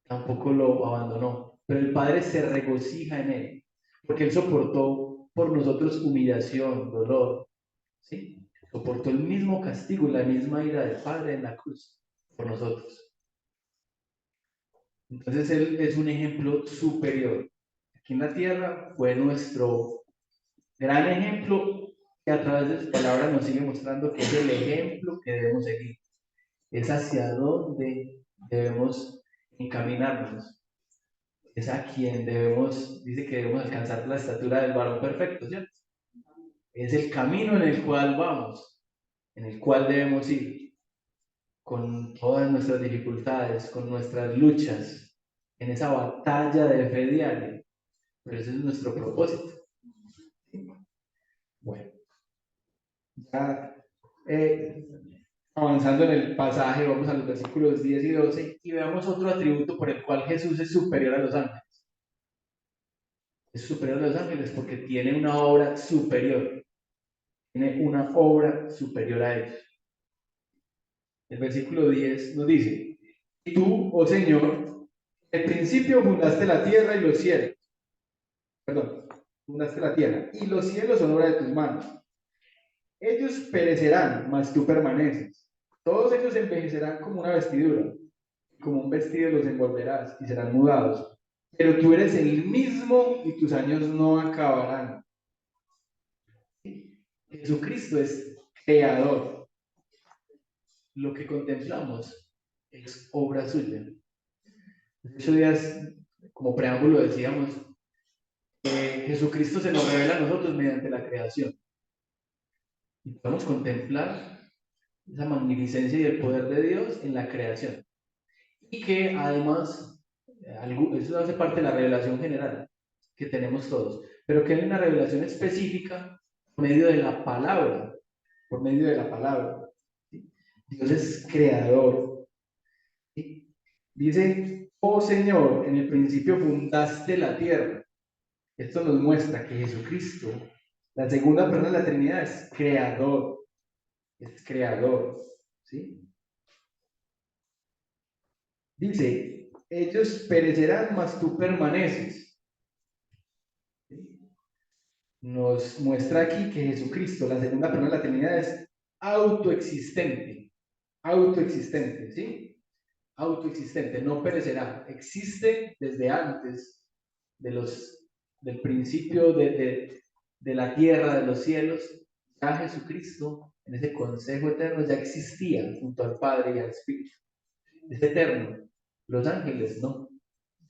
tampoco lo abandonó. Pero el Padre se regocija en él, porque él soportó por nosotros humillación, dolor, ¿sí? Soportó el mismo castigo y la misma ira del Padre en la cruz por nosotros. Entonces él es un ejemplo superior. Aquí en la tierra fue nuestro gran ejemplo que a través de su palabra nos sigue mostrando que es el ejemplo que debemos seguir. Es hacia dónde debemos encaminarnos. Es a quien debemos, dice que debemos alcanzar la estatura del varón perfecto, ¿cierto? Es el camino en el cual vamos, en el cual debemos ir, con todas nuestras dificultades, con nuestras luchas, en esa batalla de fe diaria. Pero ese es nuestro propósito. Bueno, ya avanzando en el pasaje, vamos a los versículos 10 y 12 y veamos otro atributo por el cual Jesús es superior a los ángeles. Es superior a los ángeles porque tiene una obra superior. Tiene una obra superior a ellos. El versículo 10 nos dice: Y tú, oh Señor, al principio fundaste la tierra y los cielos. Perdón, fundaste la tierra y los cielos son obra de tus manos. Ellos perecerán, mas tú permaneces. Todos ellos envejecerán como una vestidura. Como un vestido los envolverás y serán mudados. pero tú eres el mismo y tus años no acabarán. Jesucristo es creador. Lo que contemplamos es obra suya. Esos días, como preámbulo, decíamos, Jesucristo se nos revela a nosotros mediante la creación. Y podemos contemplar esa magnificencia y el poder de Dios en la creación. Y que además, eso hace parte de la revelación general que tenemos todos, pero que hay una revelación específica por medio de la palabra, por medio de la palabra. ¿Sí? Dios es creador. ¿Sí? Dice, oh Señor, en el principio fundaste la tierra. Esto nos muestra que Jesucristo, la segunda persona de la Trinidad, es creador. Es creador. ¿Sí? Dice, ellos perecerán, mas tú permaneces. ¿Sí? Nos muestra aquí que Jesucristo, la segunda persona de la Trinidad, es autoexistente. Autoexistente, ¿sí? Autoexistente, no perecerá. Existe desde antes del principio de la tierra, de los cielos. Ya Jesucristo, en ese consejo eterno, ya existía junto al Padre y al Espíritu. Es eterno. Los ángeles no.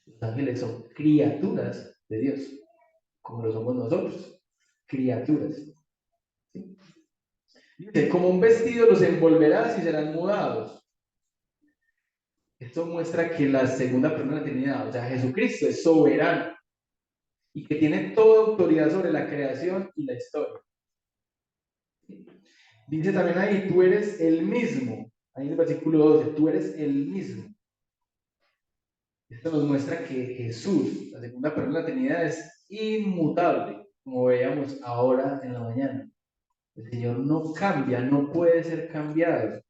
Los ángeles son criaturas de Dios, como lo somos nosotros, criaturas. ¿Sí? Dice, como un vestido los envolverás y serán mudados. Esto muestra que la segunda persona de la Trinidad, o sea, Jesucristo es soberano y que tiene toda autoridad sobre la creación y la historia. ¿Sí? Dice también ahí, tú eres el mismo. Ahí en el versículo 12, tú eres el mismo. Esto nos muestra que Jesús, la segunda persona de la Trinidad, es inmutable, como veíamos ahora en la mañana. El Señor no cambia, no puede ser cambiado.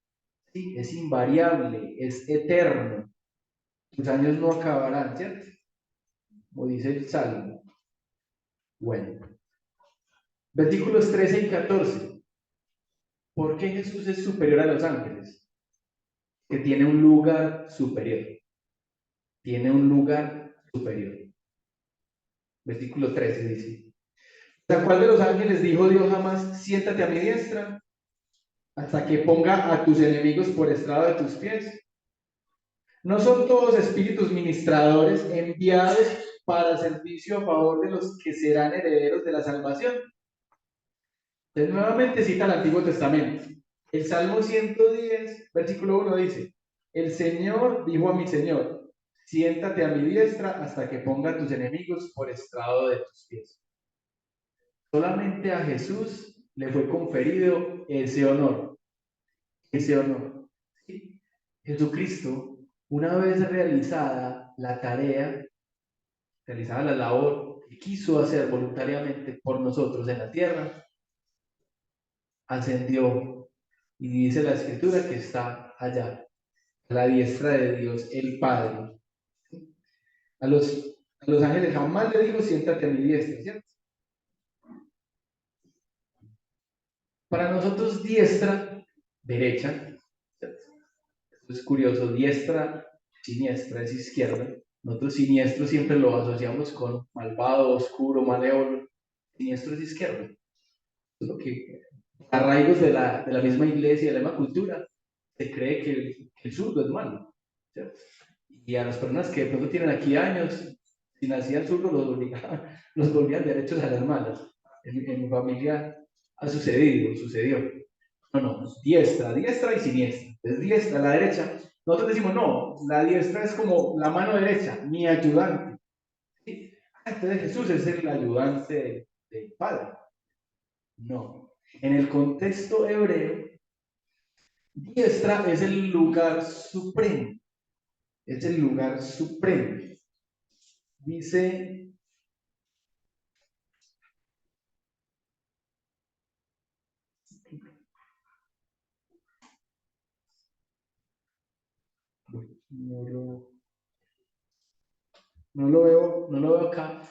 ¿Sí? Es invariable, es eterno. Tus años no acabarán, ¿cierto? Como dice el Salmo. Bueno, versículos 13 y 14. ¿Por qué Jesús es superior a los ángeles? Que tiene un lugar superior. Tiene un lugar superior. Versículo 13 dice. ¿A cuál de los ángeles dijo Dios jamás, siéntate a mi diestra, hasta que ponga a tus enemigos por estrado de tus pies? ¿No son todos espíritus ministradores enviados para servicio a favor de los que serán herederos de la salvación? Entonces, nuevamente cita el Antiguo Testamento. El Salmo 110, versículo 1 dice, el Señor dijo a mi Señor, siéntate a mi diestra hasta que ponga a tus enemigos por estrado de tus pies. Solamente a Jesús le fue conferido ese honor. Ese honor. ¿Sí? Jesucristo, una vez realizada la tarea, realizada la labor que quiso hacer voluntariamente por nosotros en la tierra, ascendió y dice la Escritura que está allá, a la diestra de Dios, el Padre. ¿Sí? A los ángeles jamás le dijo, siéntate a mi diestra, ¿cierto? Para nosotros, diestra, derecha, ¿cierto? Esto es curioso, diestra, siniestra es izquierda. Nosotros siniestro siempre lo asociamos con malvado, oscuro, malévolo. Siniestro es izquierda. Eso es lo que, a arraigos de la misma iglesia, de la misma cultura, se cree que el zurdo es malo, ¿cierto? Y a las personas que de pronto tienen aquí años, si nacían zurdos, los volvían derechos a las malas. En mi familia ha sucedió. No, no, diestra, diestra y siniestra. Es diestra, la derecha. Nosotros decimos, no, la diestra es como la mano derecha, mi ayudante. ¿Sí? Entonces Jesús es el ayudante del Padre. No. En el contexto hebreo, diestra es el lugar supremo. Es el lugar supremo. Dice, no lo, no lo veo acá,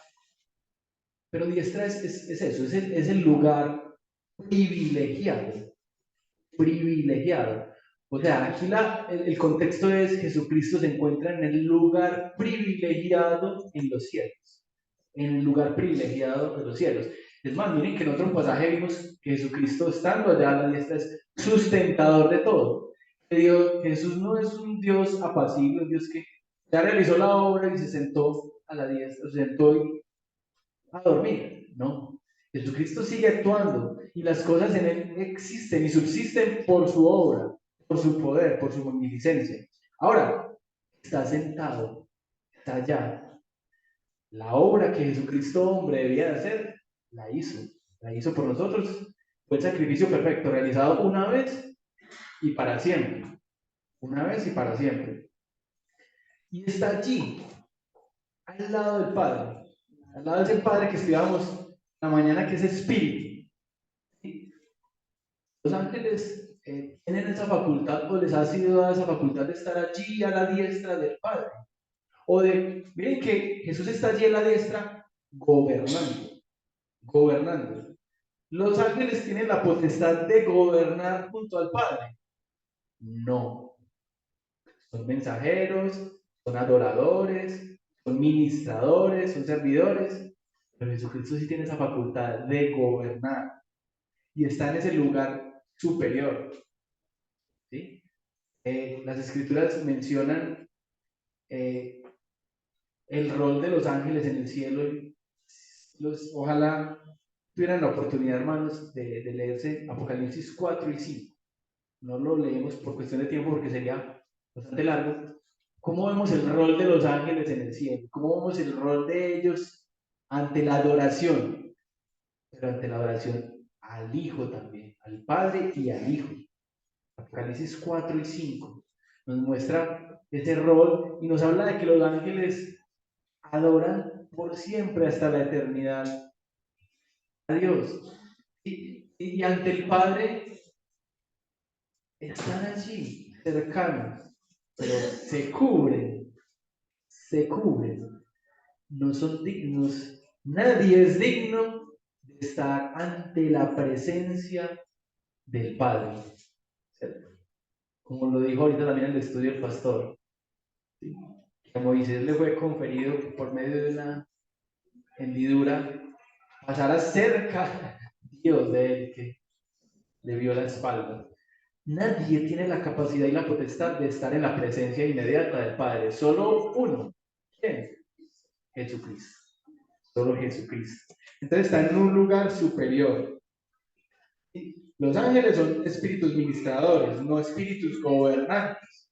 pero diestra es eso, es el lugar privilegiado, privilegiado. O sea, aquí el contexto es Jesucristo se encuentra en el lugar privilegiado en los cielos. En el lugar privilegiado de los cielos. Es más, miren que en otro pasaje vimos que Jesucristo estando allá a la diestra es sustentador de todo. Que Jesús no es un Dios apacible, un Dios que ya realizó la obra y se sentó a la diestra, se sentó a dormir. No. Jesucristo sigue actuando y las cosas en él existen y subsisten por su obra, por su poder, por su magnificencia. Ahora, está sentado, está allá. La obra que Jesucristo hombre debía de hacer, la hizo por nosotros. Fue el sacrificio perfecto, realizado una vez y para siempre. Una vez y para siempre. Y está allí, al lado del Padre, al lado de ese Padre que estudiábamos la mañana, que es Espíritu. Los ángeles tienen esa facultad, o les ha sido dada esa facultad de estar allí a la diestra del Padre. Miren que Jesús está allí a la diestra gobernando, gobernando. ¿Los ángeles tienen la potestad de gobernar junto al Padre? No. Son mensajeros, son adoradores, son ministradores, son servidores, pero Jesucristo sí tiene esa facultad de gobernar y está en ese lugar superior. ¿Sí? Las escrituras mencionan el rol de los ángeles en el cielo. Ojalá tuvieran la oportunidad, hermanos, de leerse Apocalipsis 4 y 5. No lo leemos por cuestión de tiempo porque sería bastante largo. ¿Cómo vemos el rol de los ángeles en el cielo? ¿Cómo vemos el rol de ellos ante la adoración? Pero ante la adoración al Hijo también, al Padre y al Hijo. Apocalipsis 4 y 5 nos muestra ese rol y nos habla de que los ángeles adoran por siempre hasta la eternidad a Dios. Y ante el Padre están allí, cercanos, pero se cubren, no son dignos, nadie es digno de estar ante la presencia del Padre. ¿Cierto? Como lo dijo ahorita también el estudio del pastor, ¿sí? Que a Moisés le fue conferido por medio de una hendidura pasara cerca Dios de él, que le vio la espalda. Nadie tiene la capacidad y la potestad de estar en la presencia inmediata del Padre. Solo uno. ¿Quién? Jesucristo. Solo Jesucristo. Entonces está en un lugar superior. Los ángeles son espíritus ministradores, no espíritus gobernantes.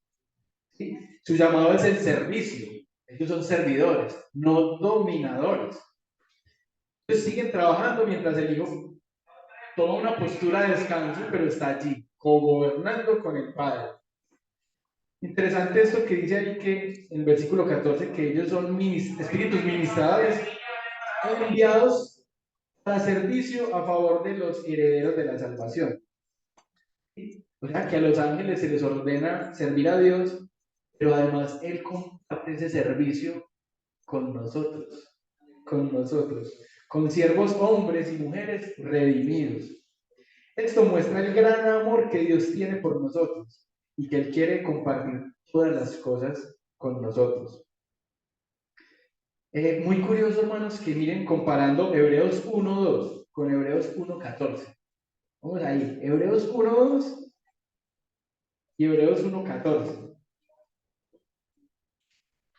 ¿Sí? Su llamado es el servicio. Ellos son servidores, no dominadores. Ellos siguen trabajando mientras el Hijo toma una postura de descanso, pero está allí, gobernando con el Padre. Interesante esto que dice ahí que en el versículo 14, que ellos son espíritus ministradores enviados para servicio a favor de los herederos de la salvación. O sea que a los ángeles se les ordena servir a Dios, pero además Él comparte ese servicio con nosotros, con siervos hombres y mujeres redimidos. Esto muestra el gran amor que Dios tiene por nosotros y que Él quiere compartir todas las cosas con nosotros. Muy curioso, hermanos, que miren comparando Hebreos 1.2 con Hebreos 1.14. Vamos ahí, Hebreos 1.2 y Hebreos 1.14.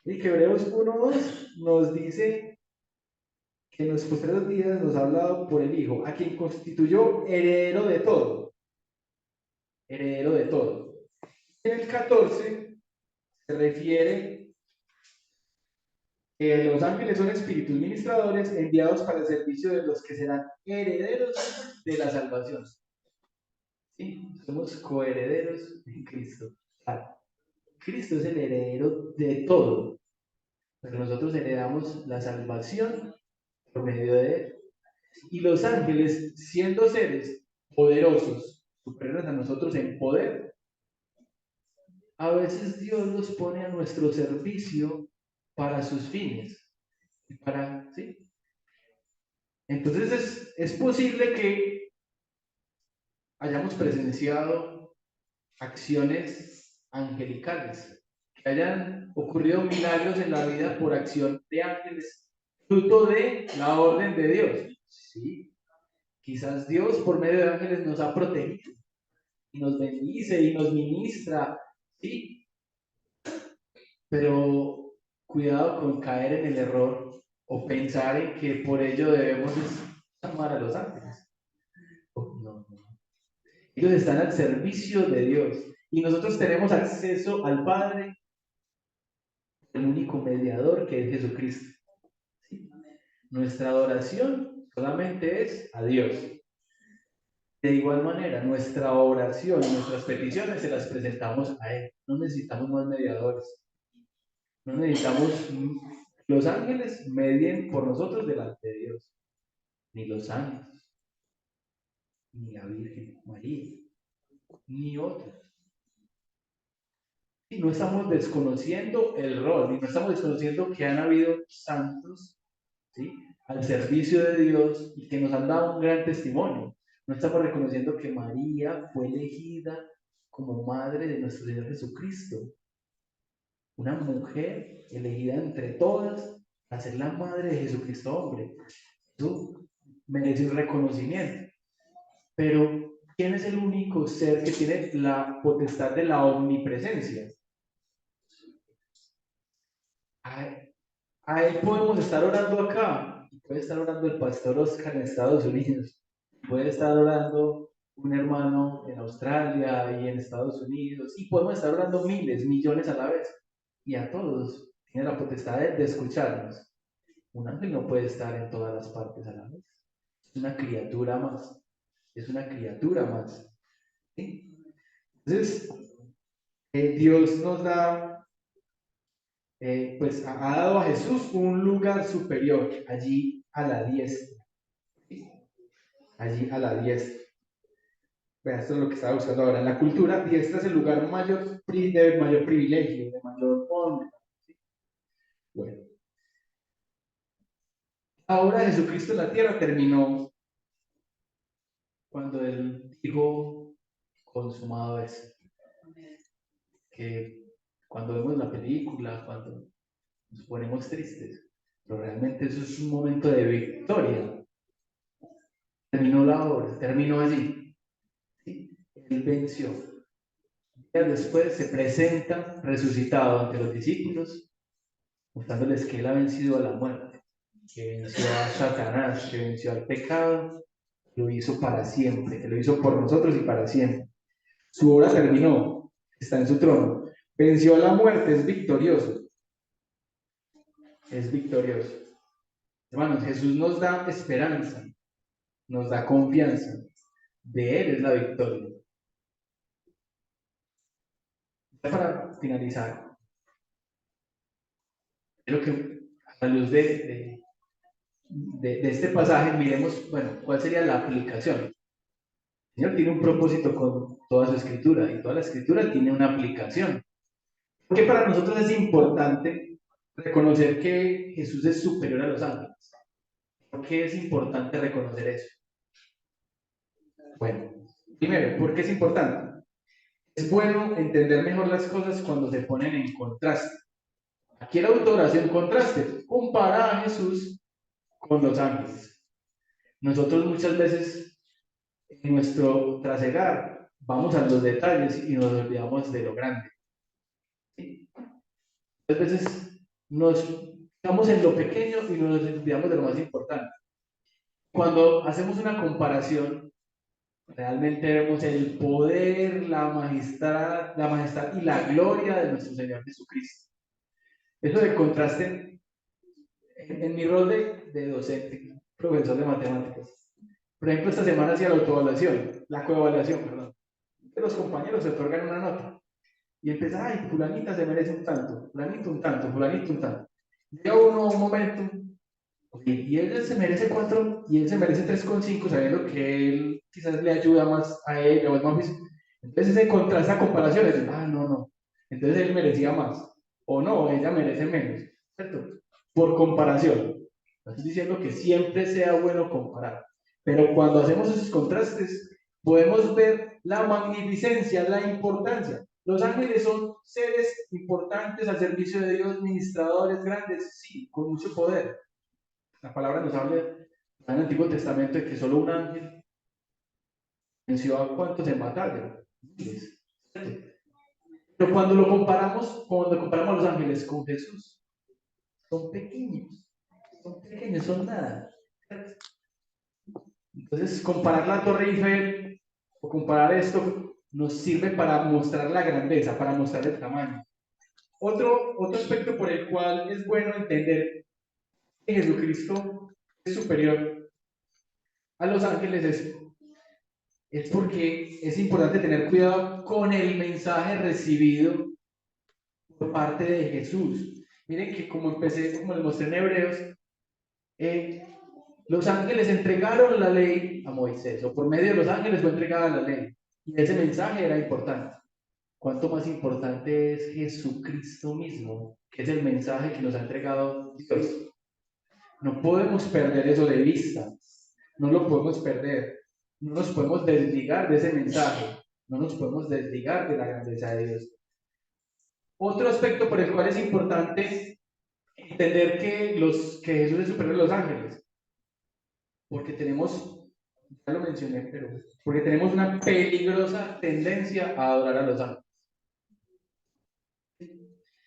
Y que Hebreos 1.2 nos dice que en los postreros días nos ha hablado por el Hijo, a quien constituyó heredero de todo. Heredero de todo. En el 14 se refiere que los ángeles son espíritus ministradores enviados para el servicio de los que serán herederos de la salvación. ¿Sí? Somos coherederos en Cristo. Cristo es el heredero de todo, pero nosotros heredamos la salvación por medio de él. Y los ángeles, siendo seres poderosos, superiores a nosotros en poder, a veces Dios los pone a nuestro servicio para sus fines. ¿Sí? Entonces es posible que hayamos presenciado acciones angelicales, que hayan ocurrido milagros en la vida por acción de ángeles, fruto de la orden de Dios. Sí, quizás Dios por medio de ángeles nos ha protegido y nos bendice y nos ministra, sí, pero cuidado con caer en el error o pensar en que por ello debemos amar a los ángeles. Oh, no, no. Ellos están al servicio de Dios y nosotros tenemos acceso al Padre, el único mediador que es Jesucristo. ¿Sí? Nuestra adoración solamente es a Dios. De igual manera, nuestra oración y nuestras peticiones se las presentamos a Él. No necesitamos más mediadores. No necesitamos los ángeles medien por nosotros delante de Dios. Ni los ángeles, ni la Virgen María, ni otros. Y no estamos desconociendo el rol, y no estamos desconociendo que han habido santos, ¿sí?, al servicio de Dios y que nos han dado un gran testimonio. No estamos reconociendo que María fue elegida como madre de nuestro Señor Jesucristo. Una mujer elegida entre todas a ser la madre de Jesucristo hombre. Eso merece un reconocimiento. Pero, ¿quién es el único ser que tiene la potestad de la omnipresencia? A él podemos estar orando acá, puede estar orando el pastor Oscar en Estados Unidos, puede estar orando un hermano en Australia y en Estados Unidos, y podemos estar orando miles, millones a la vez, y a todos tiene la potestad de escucharnos. Un ángel no puede estar en todas las partes a la vez, es una criatura más, es una criatura más. ¿Sí? Entonces, Dios nos da, pues ha dado a Jesús un lugar superior, allí a la diestra. ¿Sí? Allí a la diestra. Vean, esto es lo que estaba buscando ahora. En la cultura, diestra es el lugar mayor, de mayor privilegio, de mayor honra. ¿Sí? Bueno, ahora Jesucristo en la tierra terminó cuando Él dijo, consumado es. Que cuando vemos la película, cuando nos ponemos tristes, pero realmente eso es un momento de victoria. Terminó la obra, terminó allí. ¿Sí? Él venció. Días después se presenta resucitado ante los discípulos, mostrándoles que él ha vencido a la muerte, que venció a Satanás, que venció al pecado, lo hizo para siempre, que lo hizo por nosotros y para siempre. Su obra terminó, está en su trono. Venció a la muerte, es victorioso. Es victorioso. Hermanos, Jesús nos da esperanza, nos da confianza. De Él es la victoria. Para finalizar, quiero que a la luz de este pasaje miremos, bueno, cuál sería la aplicación. El Señor tiene un propósito con toda su escritura y toda la escritura tiene una aplicación. Porque para nosotros es importante reconocer que Jesús es superior a los ángeles. ¿Por qué es importante reconocer eso? Bueno, primero, ¿por qué es importante? Es bueno entender mejor las cosas cuando se ponen en contraste. Aquí el autor hace un contraste, compara a Jesús con los ángeles. Nosotros muchas veces en nuestro trasegar vamos a los detalles y nos olvidamos de lo grande. ¿Sí? Muchas veces nos estamos en lo pequeño y nos olvidamos de lo más importante. Cuando hacemos una comparación, realmente vemos el poder, la majestad y la gloria de nuestro Señor Jesucristo. Eso de contraste, en mi rol de docente, profesor de matemáticas, por ejemplo, esta semana hacía la autoevaluación, la coevaluación, perdón. Que los compañeros se otorgan una nota y empieza, ay, fulanita se merece un tanto, fulanito un tanto, fulanito un tanto. Llega uno a un momento, y él se merece 4 y él se merece 3,5, sabiendo que él quizás le ayuda más a ella o es más físico. Entonces esa comparación es, no, no. Entonces él merecía más, o no, ella merece menos, ¿cierto? Por comparación. No estoy diciendo que siempre sea bueno comparar, pero cuando hacemos esos contrastes, podemos ver la magnificencia, la importancia. Los ángeles son seres importantes al servicio de Dios, ministradores grandes, sí, con mucho poder. La palabra nos habla en el Antiguo Testamento de que solo un ángel venció a cuántos en batalla. Pero cuando comparamos a los ángeles con Jesús, son pequeños, son nada. Entonces, comparar la Torre Eiffel o comparar esto nos sirve para mostrar la grandeza, para mostrar el tamaño. Otro aspecto por el cual es bueno entender que Jesucristo es superior a los ángeles es porque es importante tener cuidado con el mensaje recibido por parte de Jesús. Miren que como les mostré en Hebreos, los ángeles entregaron la ley a Moisés, o por medio de los ángeles fue entregada la ley. Y ese mensaje era importante. ¿Cuánto más importante es Jesucristo mismo, que es el mensaje que nos ha entregado Dios? No podemos perder eso de vista. No lo podemos perder. No nos podemos desligar de ese mensaje. No nos podemos desligar de la grandeza de Dios. Otro aspecto por el cual es importante entender que Jesús es superior a los ángeles. Porque tenemos, ya lo mencioné, pero porque tenemos una peligrosa tendencia a adorar a los ángeles.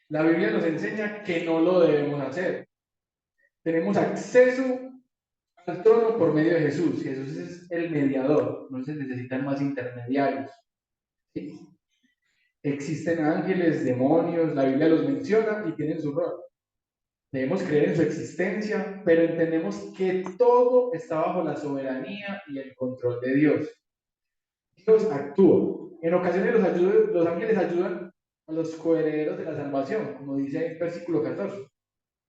La Biblia nos enseña que no lo debemos hacer. Tenemos acceso al trono por medio de Jesús. Jesús es el mediador, no se necesitan más intermediarios. ¿Sí? Existen ángeles, demonios, la Biblia los menciona y tienen su rol. Debemos creer en su existencia, pero entendemos que todo está bajo la soberanía y el control de Dios. Dios actúa. En ocasiones los ángeles ayudan a los coherederos de la salvación, como dice el versículo 14,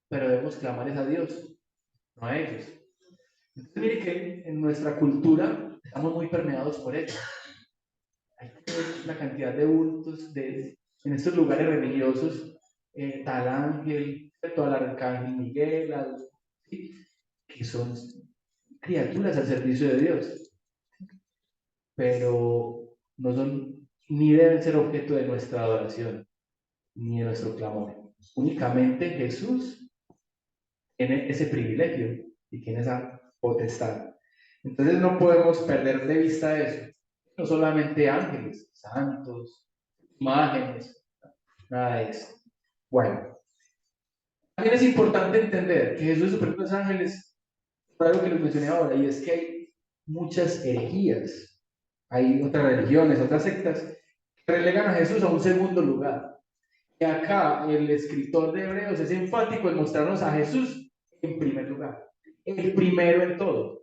pero debemos clamar a Dios, no a ellos. Entonces, mire que en nuestra cultura estamos muy permeados por ello. Hay una cantidad de bultos en estos lugares religiosos, tal ángel, al arcángel Miguel, ¿sí? Que son criaturas al servicio de Dios, pero no son ni deben ser objeto de nuestra adoración ni de nuestro clamor. Únicamente Jesús tiene ese privilegio y tiene esa potestad. Entonces no podemos perder de vista eso. No solamente ángeles, santos, imágenes, nada de eso. Bueno, también es importante entender que Jesús es superior a los ángeles, por algo que les mencioné ahora, y es que hay muchas herejías. Hay otras religiones, otras sectas, que relegan a Jesús a un segundo lugar. Y acá el escritor de Hebreos es enfático en mostrarnos a Jesús en primer lugar. El primero en todo.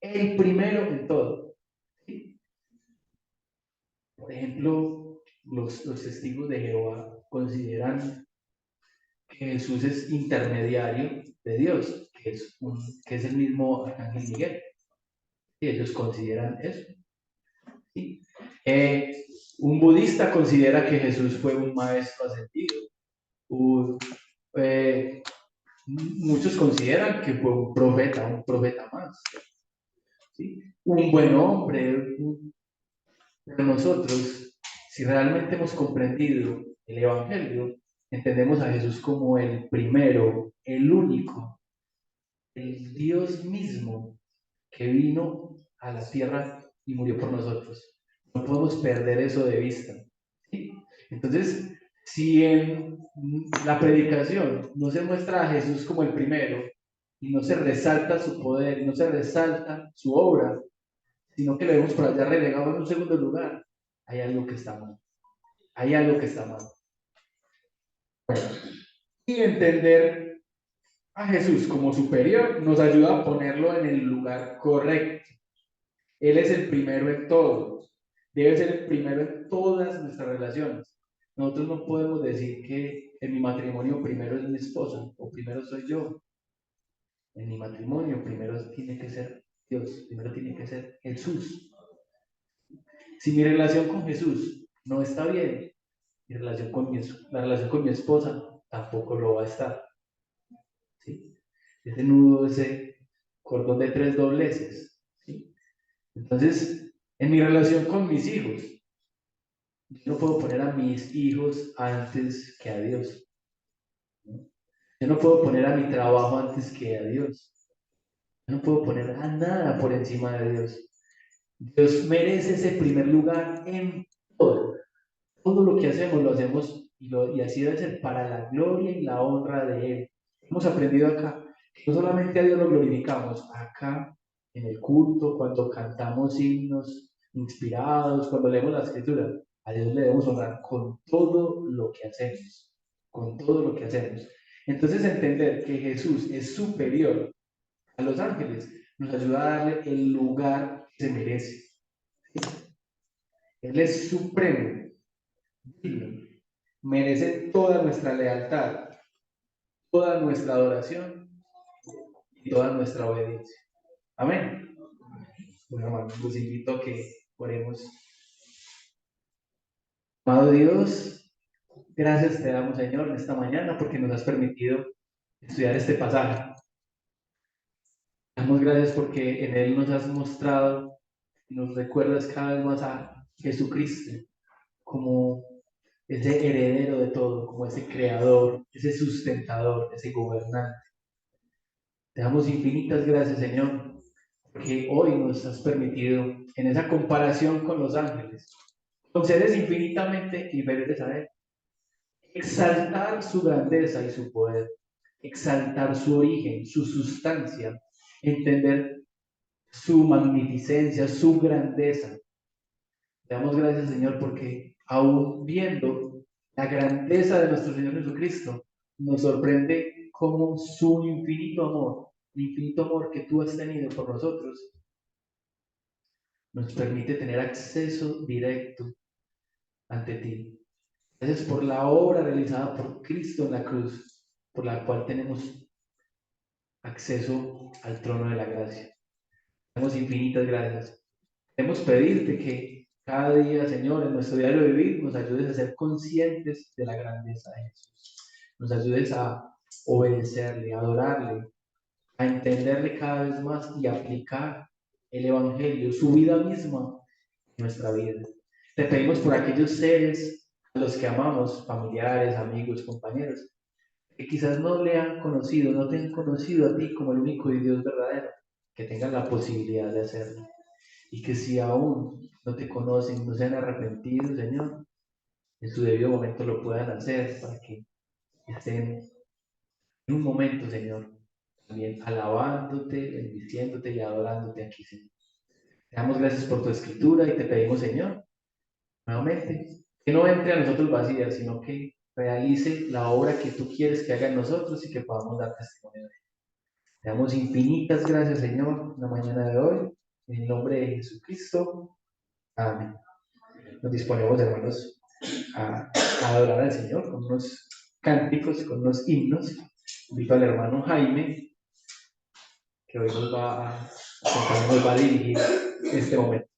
El primero en todo. ¿Sí? Por ejemplo, los testigos de Jehová consideran que Jesús es intermediario de Dios, que es el mismo Arcángel Miguel. Y ellos consideran eso. ¿Sí? Un budista considera que Jesús fue un maestro ascendido. Eh, Muchos consideran que fue un profeta más. ¿Sí? Un buen hombre. Pero nosotros, si realmente hemos comprendido el Evangelio, entendemos a Jesús como el primero, el único, el Dios mismo que vino a la tierra y murió por nosotros. No podemos perder eso de vista. ¿Sí? Entonces, si en la predicación no se muestra a Jesús como el primero y no se resalta su poder, no se resalta su obra, sino que lo vemos por allá relegado en un segundo lugar, hay algo que está mal. Hay algo que está mal. Y entender a Jesús como superior nos ayuda a ponerlo en el lugar correcto. Él es el primero en todo. Debe ser el primero en todas nuestras relaciones. Nosotros no podemos decir que en mi matrimonio primero es mi esposa o primero soy yo. En mi matrimonio primero tiene que ser Dios, primero tiene que ser Jesús. Si mi relación con Jesús no está bien, la relación con mi esposa tampoco lo va a estar. ¿Sí? Ese nudo, ese cordón de tres dobleces. ¿Sí? Entonces, En mi relación con mis hijos, yo no puedo poner a mis hijos antes que a Dios. ¿No? Yo no puedo poner a mi trabajo antes que a Dios. Yo no puedo poner a nada por encima de Dios. Dios merece ese primer lugar en todo. Todo lo que hacemos lo hacemos y así debe ser para la gloria y la honra de Él. Hemos aprendido acá que no solamente a Dios lo glorificamos, acá en el culto, cuando cantamos himnos inspirados, cuando leemos la escritura, a Dios le debemos honrar con todo lo que hacemos, con todo lo que hacemos. Entonces entender que Jesús es superior a los ángeles nos ayuda a darle el lugar que se merece. Él es supremo, digno, merece toda nuestra lealtad, toda nuestra adoración y toda nuestra obediencia. Amén. Bueno, hermanos, los invito a que oremos. Amado Dios, gracias te damos, Señor, en esta mañana porque nos has permitido estudiar este pasaje. Damos gracias porque en él nos has mostrado y nos recuerdas cada vez más a Jesucristo como ese heredero de todo, como ese creador, ese sustentador, ese gobernante. Te damos infinitas gracias, Señor, porque hoy nos has permitido, en esa comparación con los ángeles, con seres infinitamente diferentes a Él, exaltar su grandeza y su poder, exaltar su origen, su sustancia, entender su magnificencia, su grandeza. Te damos gracias, Señor, porque aún viendo la grandeza de nuestro Señor Jesucristo, nos sorprende cómo su infinito amor, el infinito amor que tú has tenido por nosotros, nos permite tener acceso directo ante ti. Gracias por la obra realizada por Cristo en la cruz, por la cual tenemos acceso al trono de la gracia. Damos infinitas gracias. Queremos pedirte que cada día, Señor, en nuestro diario vivir, nos ayudes a ser conscientes de la grandeza de Jesús. Nos ayudes a obedecerle, a adorarle, a entenderle cada vez más y aplicar el Evangelio, su vida misma, en nuestra vida. Te pedimos por aquellos seres a los que amamos, familiares, amigos, compañeros, que quizás no le han conocido, no te han conocido a ti como el único y Dios verdadero, que tengan la posibilidad de hacerlo. Y que si aún no te conocen, no se han arrepentido, Señor, en su debido momento lo puedan hacer para que estén en un momento, Señor, también alabándote, bendiciéndote y adorándote aquí, Señor. Te damos gracias por tu escritura y te pedimos, Señor, nuevamente, que no entre a nosotros vacía, sino que realice la obra que tú quieres que haga en nosotros y que podamos dar testimonio de ella. Te damos infinitas gracias, Señor, en la mañana de hoy, en el nombre de Jesucristo. Amén. Nos disponemos, hermanos, a adorar al Señor con unos cánticos, con unos himnos. Invito al hermano Jaime, que hoy nos va a dirigir este momento.